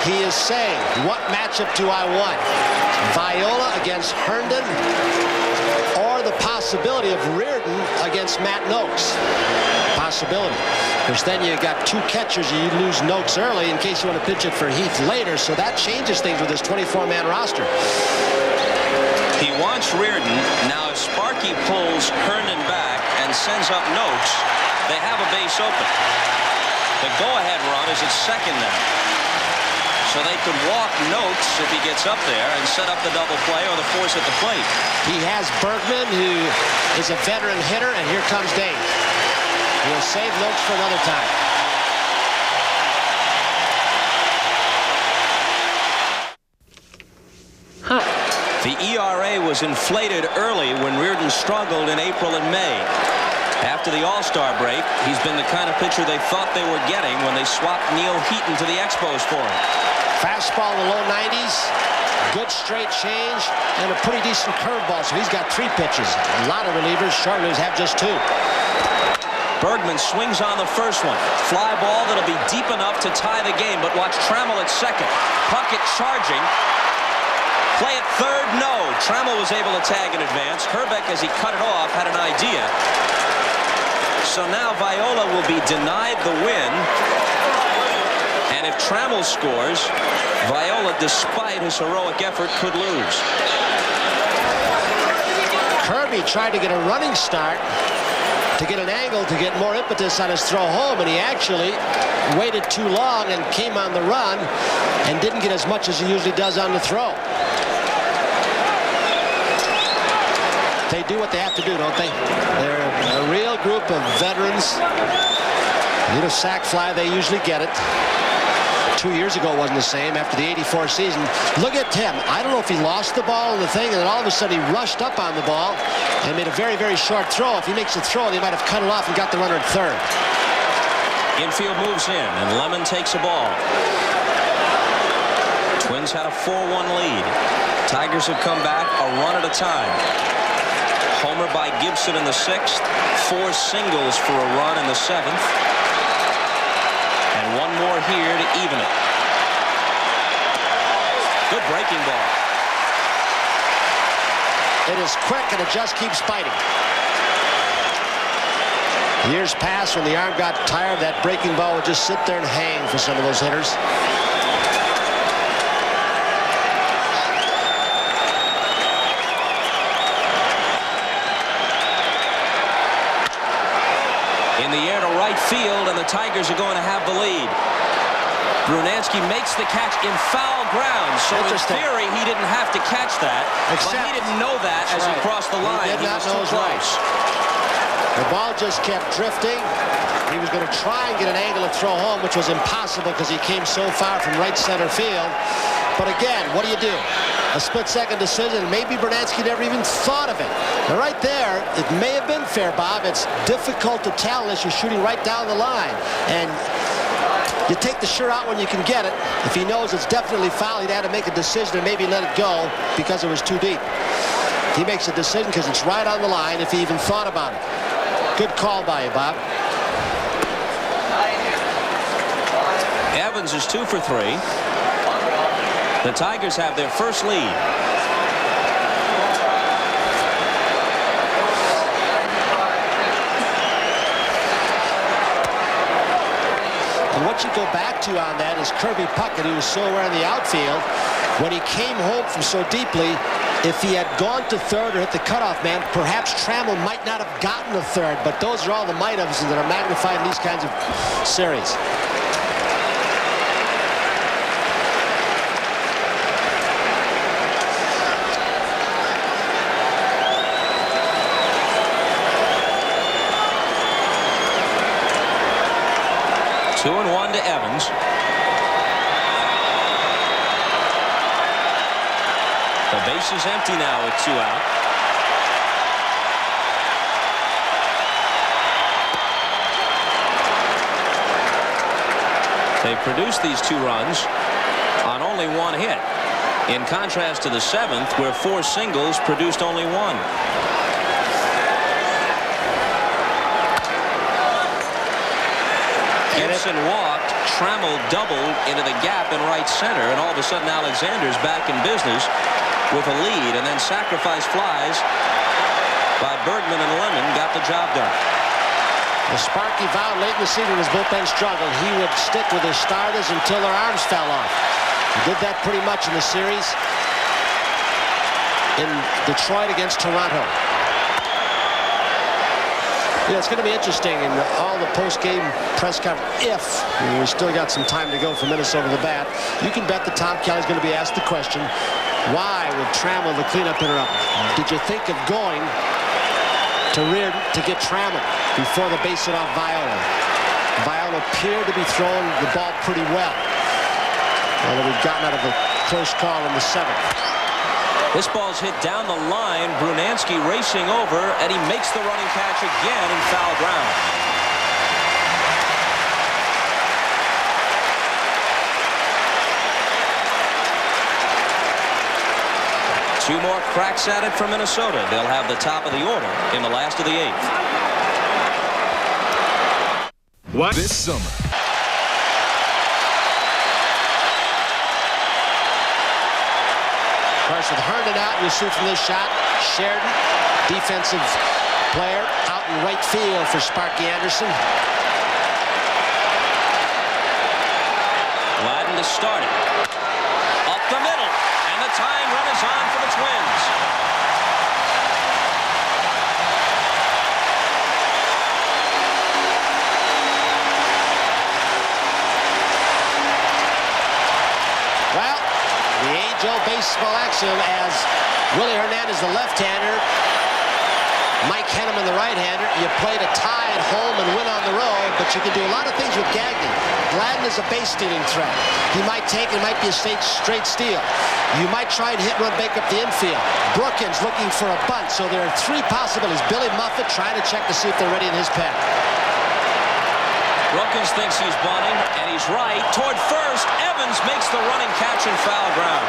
He is saying, what matchup do I want? Viola against Herndon, or the possibility of Reardon against Matt Noakes? Possibility. Because then you got 2 catchers, you lose Noakes early in case you want to pitch it for Heath later, so that changes things with this 24-man roster. He wants Reardon. Now if Sparky pulls Herndon back and sends up Noakes, they have a base open. The go-ahead run is at second now. So they could walk Noakes if he gets up there and set up the double play or the force at the plate. He has Bergman, who is a veteran hitter, and here comes Dave. He'll save Noakes for another time. The ERA was inflated early when Reardon struggled in April and May. After the All-Star break, he's been the kind of pitcher they thought they were getting when they swapped Neil Heaton to the Expos for him. Fastball in the low 90s, good straight change, and a pretty decent curveball. So he's got 3 pitches. A lot of relievers, short relievers have just 2. Bergman swings on the first one. Fly ball that'll be deep enough to tie the game, but watch Trammell at second. Puckett charging. Play at third, no. Trammell was able to tag in advance. Herbeck, as he cut it off, had an idea. So now Viola will be denied the win. And if Trammell scores, Viola, despite his heroic effort, could lose. Kirby tried to get a running start to get an angle to get more impetus on his throw home, and he actually waited too long and came on the run and didn't get as much as he usually does on the throw. They do what they have to do, don't they? They're a real group of veterans. Need a sac fly, they usually get it. 2 years ago it wasn't the same after the '84 season. Look at Tim. I don't know if he lost the ball in the thing, and then all of a sudden he rushed up on the ball and made a very, very short throw. If he makes a throw, they might have cut it off and got the runner at third. Infield moves in, and Lemon takes a ball. Twins had a 4-1 lead. Tigers have come back a run at a time. Homer by Gibson in the 6th. 4 singles for a run in the 7th. And 1 more here to even it. Good breaking ball. It is quick, and it just keeps biting. Years passed when the arm got tired. That breaking ball would just sit there and hang for some of those hitters. In the air to right field, and the Tigers are going to have the lead. Brunansky makes the catch in foul ground, so in theory he didn't have to catch that, but he didn't know that as he crossed the line. He did not know his close. The ball just kept drifting. He was going to try and get an angle to throw home, which was impossible because he came so far from right center field. But again, what do? A split-second decision. Maybe Brunansky never even thought of it. But right there, it may have been fair, Bob. It's difficult to tell unless you're shooting right down the line. And you take the shirt out when you can get it. If he knows it's definitely foul, he'd have to make a decision and maybe let it go because it was too deep. He makes a decision because it's right on the line if he even thought about it. Good call by you, Bob. Evans is 2 for 3. The Tigers have their first lead. And what you go back to on that is Kirby Puckett, who was so aware in the outfield. When he came home from so deeply, if he had gone to third or hit the cutoff man, perhaps Trammell might not have gotten a third. But those are all the might-haves that are magnified in these kinds of series. Two and 1 to Evans. The base is empty now with 2 out. They produced these 2 runs on only 1 hit, in contrast to the 7th, where 4 singles produced only 1. Gibson walked, Trammell doubled into the gap in right center, and all of a sudden Alexander's back in business with a lead, and then sacrifice flies by Bergman and Lemon got the job done. The Sparky vowed late in the season his bullpen struggled. He would stick with his starters until their arms fell off. He did that pretty much in the series in Detroit against Toronto. Yeah, it's going to be interesting in all the post-game press conference. If we still got some time to go for Minnesota to bat, you can bet that Tom Kelly's going to be asked the question, why would Trammell, the cleanup hitter, up? Did you think of going to Reardon to get Trammell before the base hit off Viola? Viola appeared to be throwing the ball pretty well. Although we've gotten out of a close call in the 7th. This ball's hit down the line. Brunansky racing over, and he makes the running catch again in foul ground. Two more cracks at it for Minnesota. They'll have the top of the order in the last of the 8th. What? This summer. Of course, with Herndon out, you see from this shot, Sheridan, defensive player, out in right field for Sparky Anderson. Gladden to start it. Up the middle, and the tying run is on for the Twins. Well, the age-old baseball axiom, as Willie Hernandez, the left-hander, Mike Henneman, the right-hander, you play to tie at home and win on the road, but you can do a lot of things with Gagne. Gladden is a base-stealing threat. He might take it, might be a straight steal. You might try and hit run, break up the infield. Brookins looking for a bunt, so there are 3 possibilities. Billy Muffet trying to check to see if they're ready in his pen. Brookins thinks he's bunting, and he's right. Toward first, Evans makes the running catch in foul ground.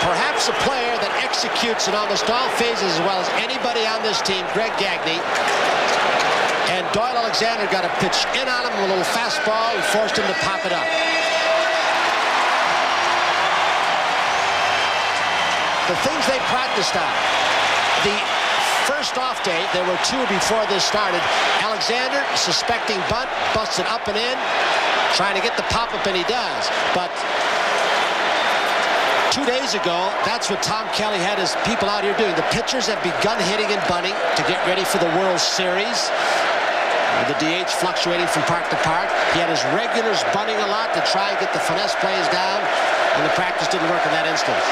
Perhaps a player that executes in almost all phases as well as anybody on this team, Greg Gagne. And Doyle Alexander got a pitch in on him with a little fastball and forced him to pop it up. the things they practiced on. The first off day, there were two before this started. Alexander, suspecting bunt, busted up and in, trying to get the pop-up, and he does. But 2 days ago, that's what Tom Kelly had his people out here doing. The pitchers have begun hitting and bunting to get ready for the World Series. The DH fluctuating from park to park. He had his regulars bunting a lot to try and get the finesse plays down, and the practice didn't work in that instance.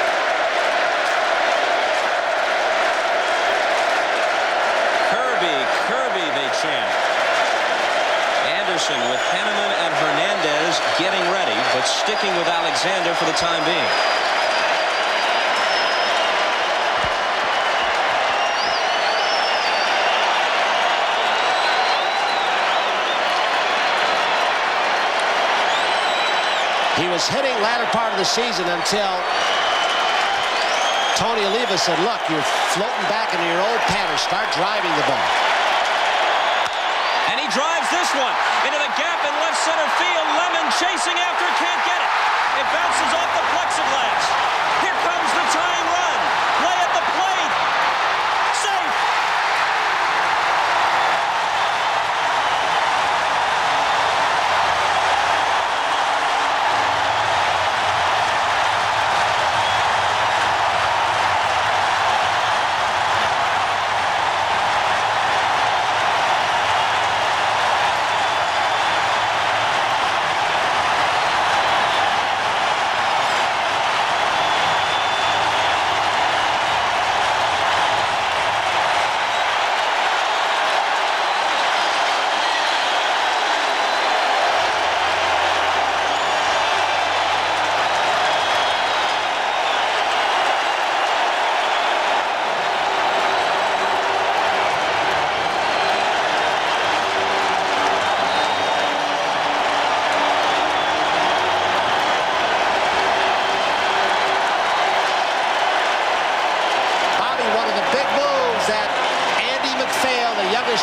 Kirby, they chant. Anderson with Henneman and Hernandez getting ready, but sticking with Alexander for the time being. He was hitting latter part of the season until Tony Oliva said, look, you're floating back into your old pattern. Start driving the ball. And he drives this one into the gap in left center field. Lemon chasing after, can't get it. It bounces off the plexiglass. Here comes the tying run. Play at the plate. Safe.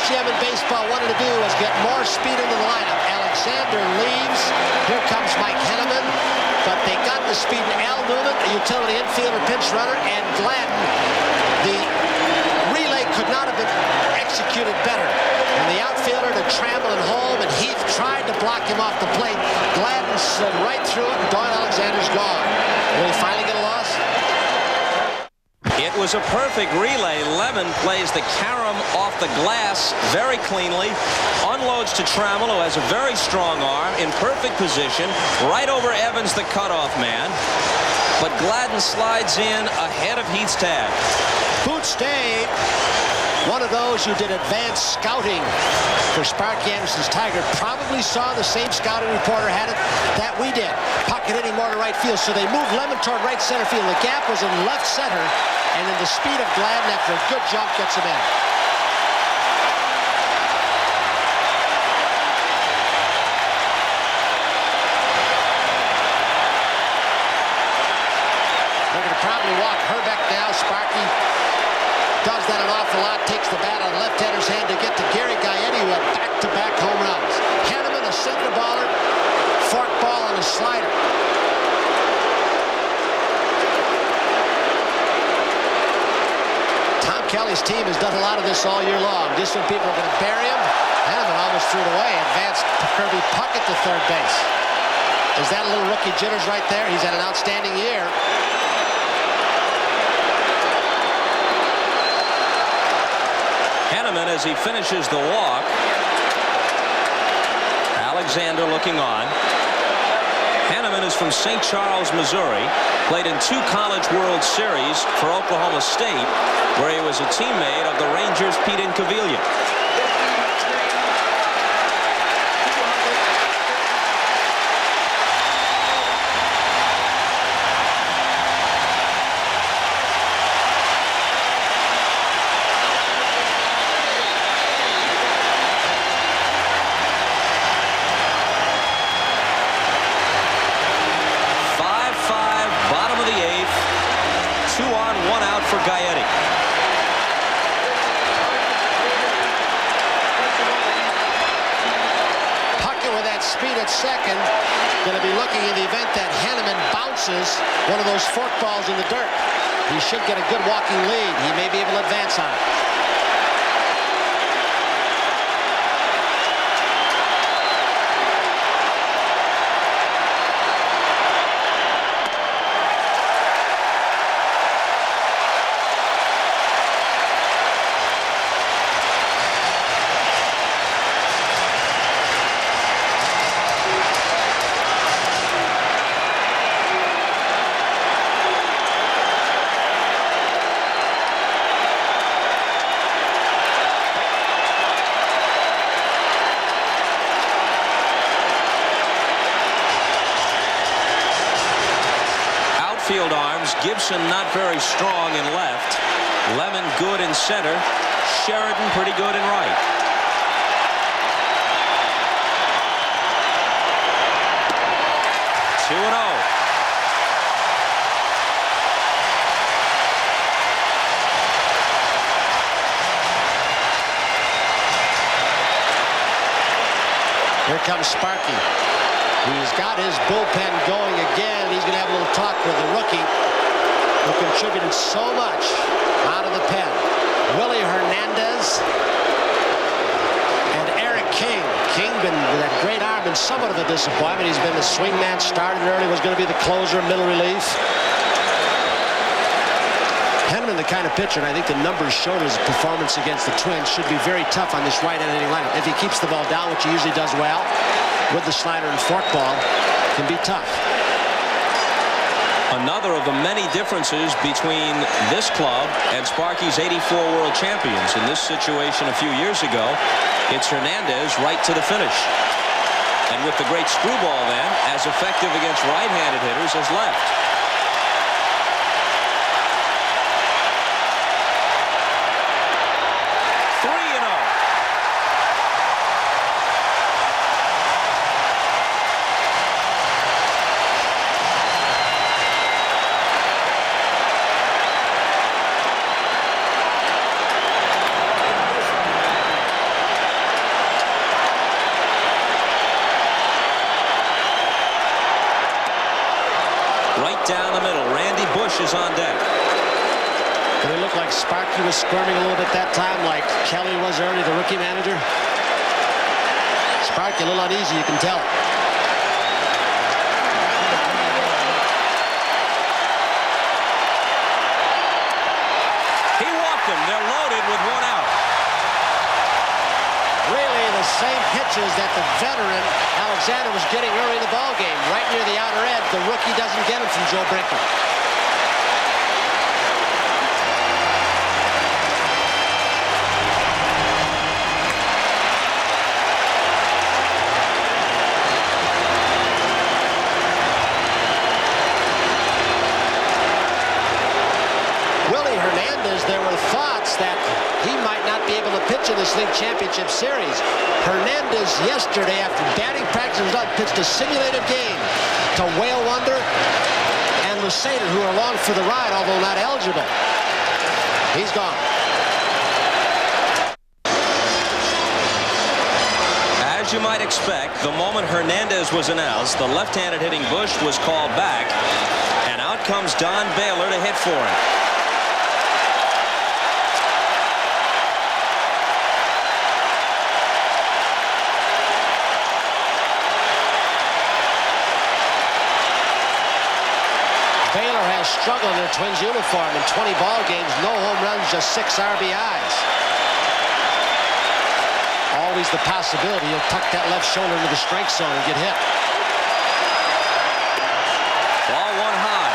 Jim in baseball wanted to do was get more speed into the lineup. Alexander leaves. Here comes Mike Henneman. But they got the speed in Al Newman, a utility infielder, pinch runner, and Gladden. The relay could not have been executed better. And the outfielder to Trammell and home, and Heath tried to block him off the plate. Gladden slid right through it, and Doyle Alexander's gone. Will he finally get a loss? It was a perfect relay. Lemon plays the carom off the glass very cleanly. Unloads to Trammell, who has a very strong arm, in perfect position. Right over Evans, the cutoff man. But Gladden slides in ahead of Heath's tag. Boots Day, one of those who did advanced scouting for Sparky Anderson's Tiger, probably saw the same scouting reporter had it that we did. Puck hitting more to right field, so they moved Lemon toward right center field. The gap was in left center, and in the speed of Gladden, after a good jump, gets him in. They're going to probably walk Herbeck now. Sparky does that an awful lot, takes the bat on left-hander's hand to get to Gary Gaetti, who had back-to-back home runs. Henneman, a single baller, fork ball and a slider. Tom Kelly's team has done a lot of this all year long. Just when people are going to bury him, Henneman almost threw it away. Advanced Kirby Puckett to third base. Is that a little rookie jitters right there? He's had an outstanding year. Henneman, as he finishes the walk. Alexander looking on. Henneman is from St. Charles, Missouri. Played in 2 College World Series for Oklahoma State, where he was a teammate of the Rangers' Pete Incaviglia. For Gaetti. Puckett with that speed at second. Going to be looking in the event that Henneman bounces one of those fork balls in the dirt. He should get a good walking lead. He may be able to advance on it. Field arms. Gibson not very strong in left. Lemon good in center. Sheridan pretty good in right. Two and 0. Here comes Sparky. He's got his bullpen going again. He's going to have a little talk with the rookie who contributed so much out of the pen. Willie Hernandez and Eric King. King been with that great arm and somewhat of a disappointment. He's been the swing man, started early, was going to be the closer, middle relief. Henneman, the kind of pitcher, and I think the numbers showed his performance against the Twins, should be very tough on this right-handed hitting lineup. If he keeps the ball down, which he usually does well, with the slider and forkball, can be tough. Another of the many differences between this club and Sparky's '84 World Champions. In this situation a few years ago, it's Hernandez right to the finish. And with the great screwball then, as effective against right-handed hitters as left. Down the middle. Randy Bush is on deck. Did it look like Sparky was squirming a little bit that time, like Kelly was early, the rookie manager? Sparky a little uneasy, you can tell. He walked him. They're loaded with one out. Really the same pitches that the veteran Alexander was getting early in the ball game, right near the outer edge. The rookie doesn't get him from Joe Brinker. Willie Hernandez, there were thoughts that he might not be able to pitch in this league championship series. Hernandez yesterday, after batting practice was done, pitched a simulated game to Whale Wonder and Lusader, who are along for the ride, although not eligible. He's gone. As you might expect, the moment Hernandez was announced, the left-handed hitting Bush was called back, and out comes Don Baylor to hit for him. Struggle in their Twins uniform in 20 ball games, no home runs, just 6 RBIs. Always the possibility he'll tuck that left shoulder into the strike zone and get hit. Ball one high.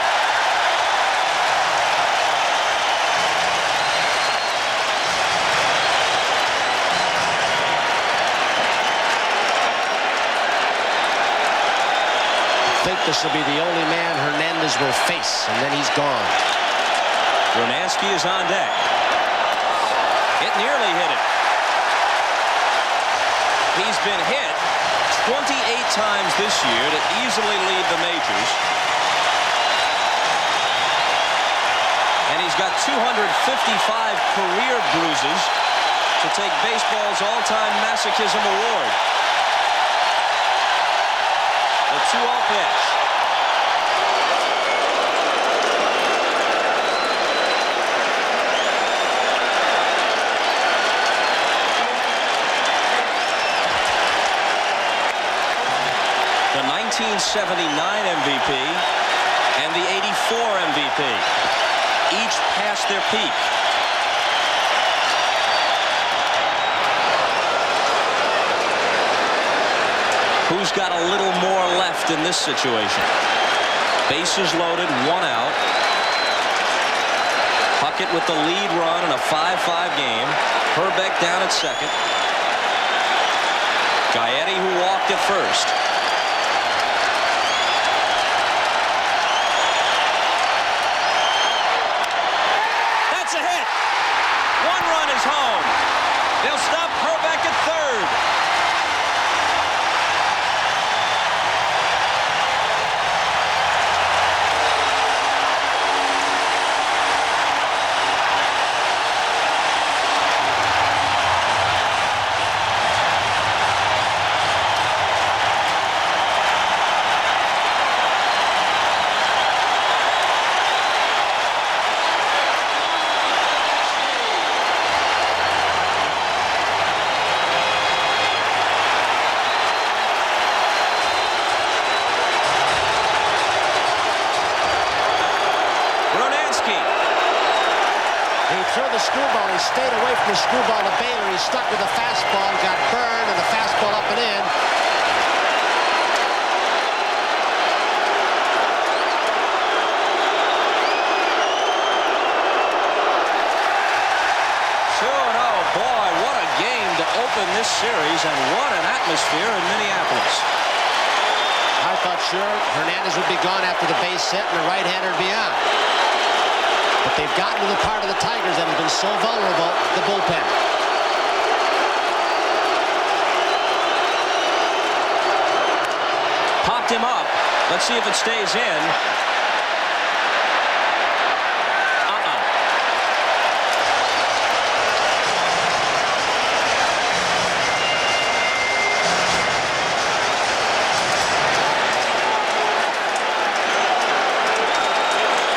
I think this will be the only man Hernandez will face, and then he's gone. Ronansky is on deck. It nearly hit it. He's been hit 28 times this year to easily lead the majors. And he's got 255 career bruises to take baseball's all-time masochism award. 2-0 pitch. The 1979 MVP and the 84 MVP, each past their peak. Who's got a little more left in this situation? Bases loaded, 1 out. Puckett with the lead run in a 5-5 game. Herbeck down at second. Gaetti, who walked at first. That's a hit. 1 run is home. They'll stop Herbeck at third. Screwball. He stayed away from the screwball to Baylor. He stuck with the fastball, got burned, and the fastball up and in. Boy, what a game to open this series, and what an atmosphere in Minneapolis. I thought sure Hernandez would be gone after the base hit and the right-hander would be out. But they've gotten to the part of the Tigers that has been so vulnerable, the bullpen. Popped him up. Let's see if it stays in.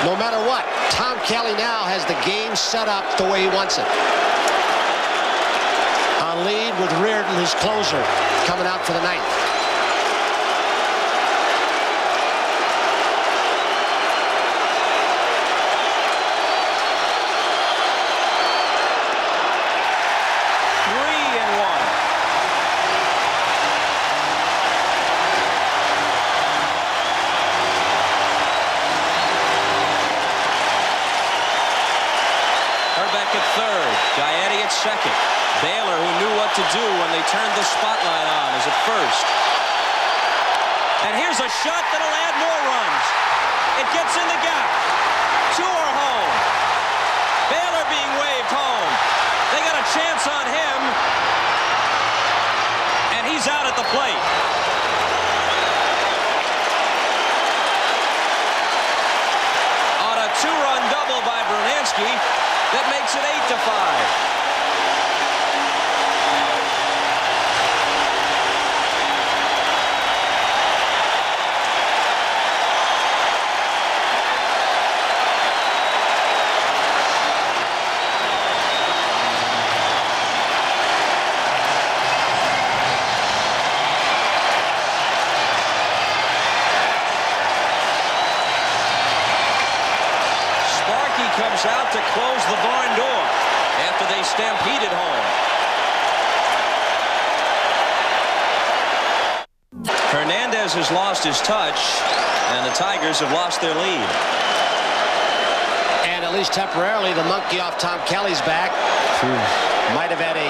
No matter what, Tom Kelly now has the game set up the way he wants it. On lead with Reardon, his closer, coming out for the ninth. Second. Baylor, who knew what to do when they turned the spotlight on, is at first. And here's a shot that'll add more runs. It gets in the gap. 2 are home. Baylor being waved home. They got a chance on him. And he's out at the plate. On a 2-run double by Brunansky, that makes it 8-5. Comes out to close the barn door after they stampeded home. Hernandez has lost his touch, and the Tigers have lost their lead. And at least temporarily, the monkey off Tom Kelly's back, who might have had a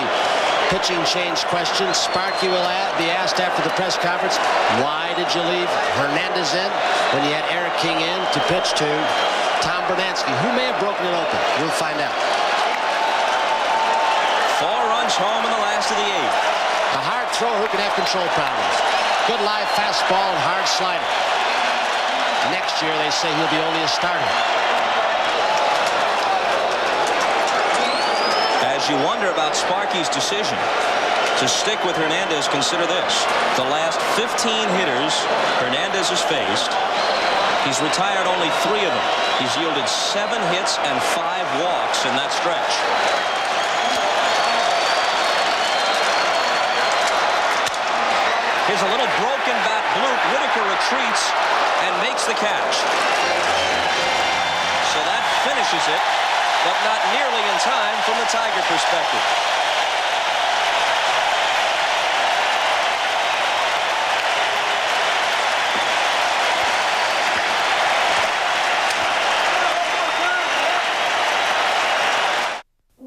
pitching change question. Sparky will be asked after the press conference, why did you leave Hernandez in when you had Eric King in to pitch to Tom Brunansky, who may have broken it open? We'll find out. 4 runs home in the last of the 8th. A hard thrower who can have control problems. Good live fastball and hard slider. Next year, they say he'll be only a starter. As as you wonder about Sparky's decision to stick with Hernandez, consider this. The last 15 hitters Hernandez has faced, he's retired only 3 of them. He's yielded 7 hits and 5 walks in that stretch. Here's a little broken bat bloop. Whitaker retreats and makes the catch. So that finishes it, but not nearly in time from the Tiger perspective.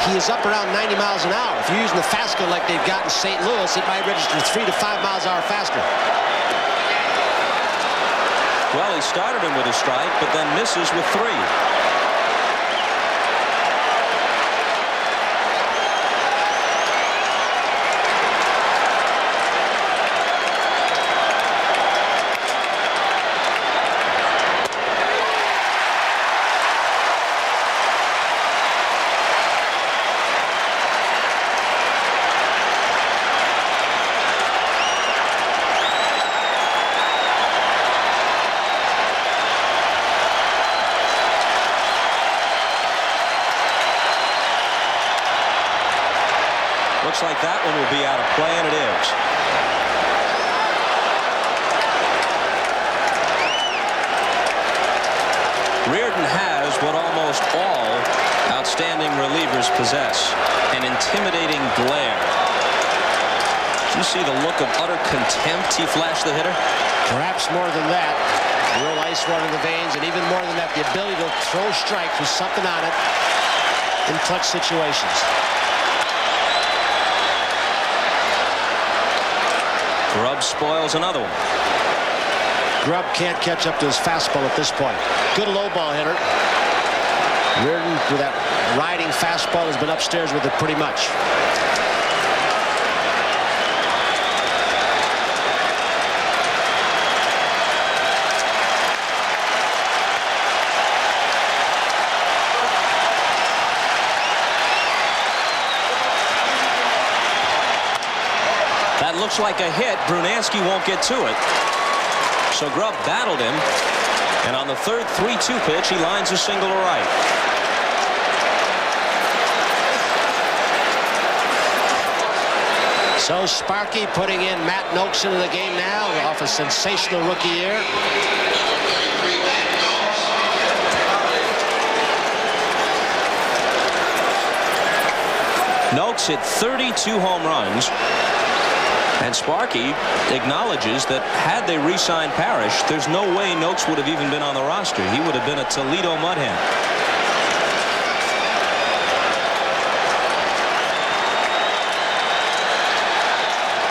He is up around 90 miles an hour. If you're using the fastball like they've got in St. Louis, it might register 3 to 5 miles an hour faster. Well, he started him with a strike, but then misses with 3. Looks like that one will be out of play, and it is. Reardon has what almost all outstanding relievers possess, an intimidating glare. Did you see the look of utter contempt he flashed the hitter? Perhaps more than that. Real ice running the veins, and even more than that, the ability to throw strikes with something on it in clutch situations. Grubb spoils another one. Grubb can't catch up to his fastball at this point. Good low ball hitter. Reardon, with that riding fastball, has been upstairs with it pretty much. That looks like a hit. Brunansky won't get to it. So Grubb battled him, and on the third 3-2 pitch, he lines a single to right. So Sparky putting in Matt Noakes into the game now off a sensational rookie year. Noakes hit 32 home runs. And Sparky acknowledges that had they re-signed Parrish, there's no way Noakes would have even been on the roster. He would have been a Toledo mud hen.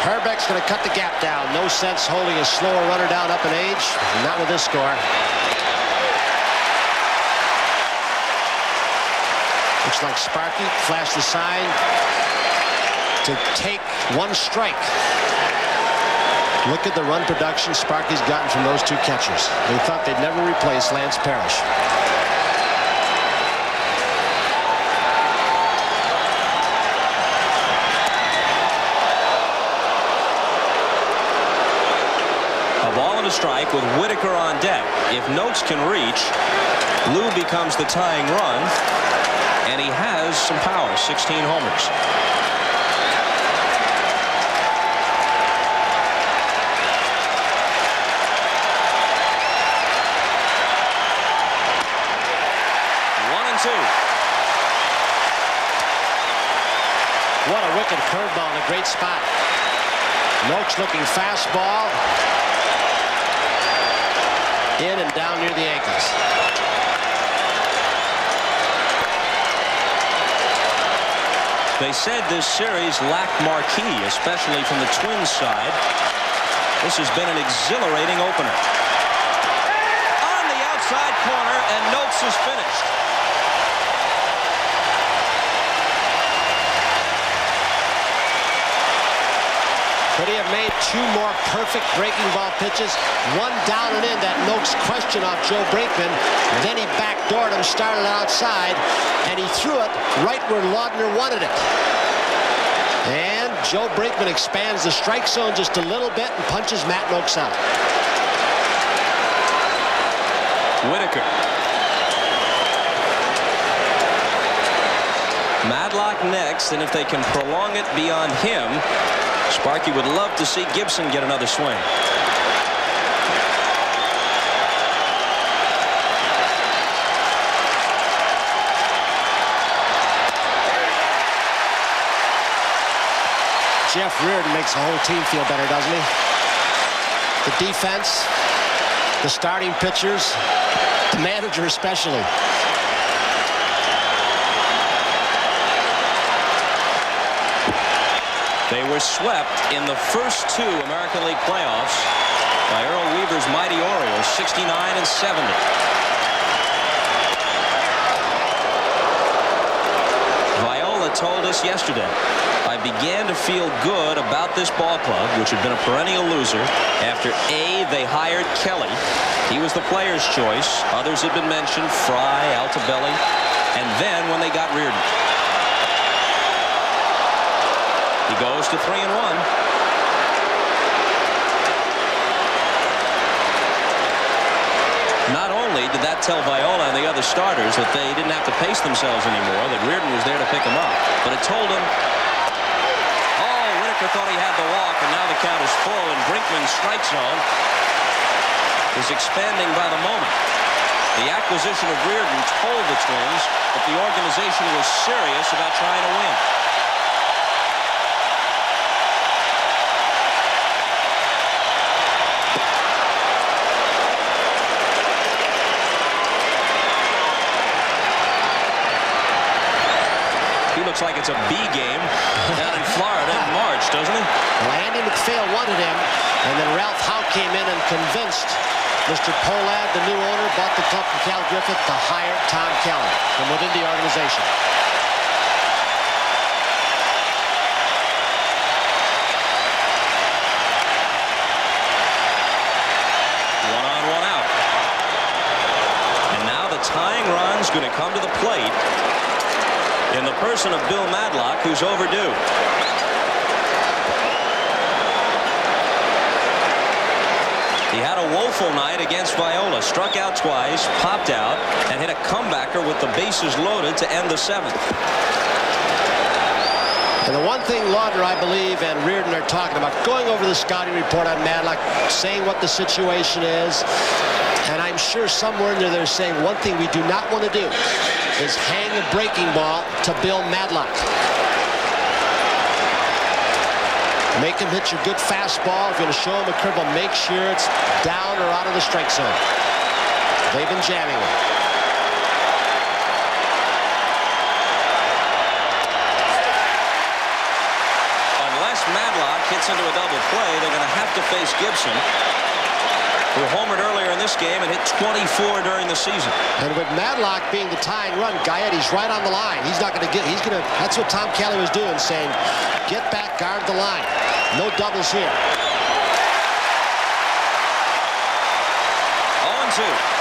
Herbeck's going to cut the gap down. No sense holding a slower runner down up in age. Not with this score. Looks like Sparky flashed the sign to take 1 strike. Look at the run production Sparky's gotten from those 2 catchers. They thought they'd never replace Lance Parrish. A ball and a strike with Whitaker on deck. If Noakes can reach, Lou becomes the tying run, and he has some power, 16 homers. What a wicked curveball in a great spot. Noakes looking fastball. In and down near the ankles. They said this series lacked marquee, especially from the Twins side. This has been an exhilarating opener. On the outside corner, and Noakes is finished. Could he have made 2 2 more perfect breaking ball pitches. One down and in. That Noakes question off Joe Brinkman. Then he backdoored him, started outside, and he threw it right where Laudner wanted it. And Joe Brinkman expands the strike zone just a little bit and punches Matt Noakes out. Whitaker. Madlock next, and if they can prolong it beyond him, Sparky would love to see Gibson get another swing. Jeff Reardon makes the whole team feel better, doesn't he? The defense, the starting pitchers, the manager especially. They were swept in the first 2 American League playoffs by Earl Weaver's mighty Orioles, 69 and 70. Viola told us yesterday, I began to feel good about this ball club, which had been a perennial loser, after A, they hired Kelly. He was the player's choice. Others had been mentioned, Fry, Altobelli, and then when they got Reardon. He goes to 3-1. Not only did that tell Viola and the other starters that they didn't have to pace themselves anymore, that Reardon was there to pick them up, but it told them, oh, Whitaker thought he had the walk, and now the count is full, and Brinkman's strike zone is expanding by the moment. The acquisition of Reardon told the Twins that the organization was serious about trying to win. Looks like it's a B game down in Florida in March, doesn't it? Well, Andy MacPhail wanted him, and then Ralph Howe came in and convinced Mr. Pohlad, the new owner, bought the club from Cal Griffith to hire Tom Kelly from within the organization. One on, one out. And now the tying run's going to come to the plate in the person of Bill Madlock, who's overdue. He had a woeful night against Viola. Struck out twice, popped out, and hit a comebacker with the bases loaded to end the 7th. And the one thing Laudner, I believe, and Reardon are talking about, going over the scouting report on Madlock, saying what the situation is, and I'm sure somewhere in there they're saying one thing we do not want to do is hang a breaking ball to Bill Madlock. Make him hit your good fastball. If you're going to show him a curveball, make sure it's down or out of the strike zone. They've been jamming him. Unless Madlock hits into a double play, they're going to have to face Gibson, who homered earlier in this game and hit 24 during the season. And with Madlock being the tying run, Gaetti's right on the line. He's not going to get, that's what Tom Kelly was doing, saying, get back, guard the line. No doubles here. 0-2.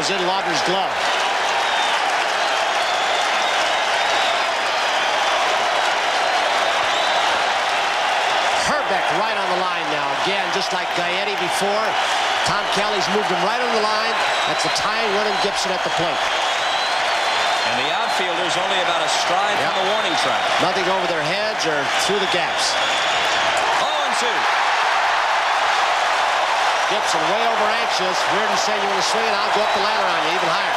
was in Lauder's glove. Herbeck right on the line now. Again, just like Gaetti before, Tom Kelly's moved him right on the line. That's a tying-running Gibson at the plate. And the outfielder's only about a stride from the warning track. Nothing over their heads or through the gaps. 0-2. Gibson way over anxious. Reardon saying, you want to swing it, I'll go up the ladder on you even higher.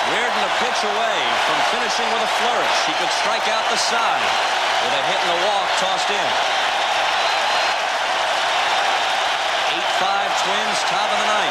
Reardon a pitch away from finishing with a flourish. He could strike out the side with a hit and a walk tossed in. 8-5 Twins, top of the ninth.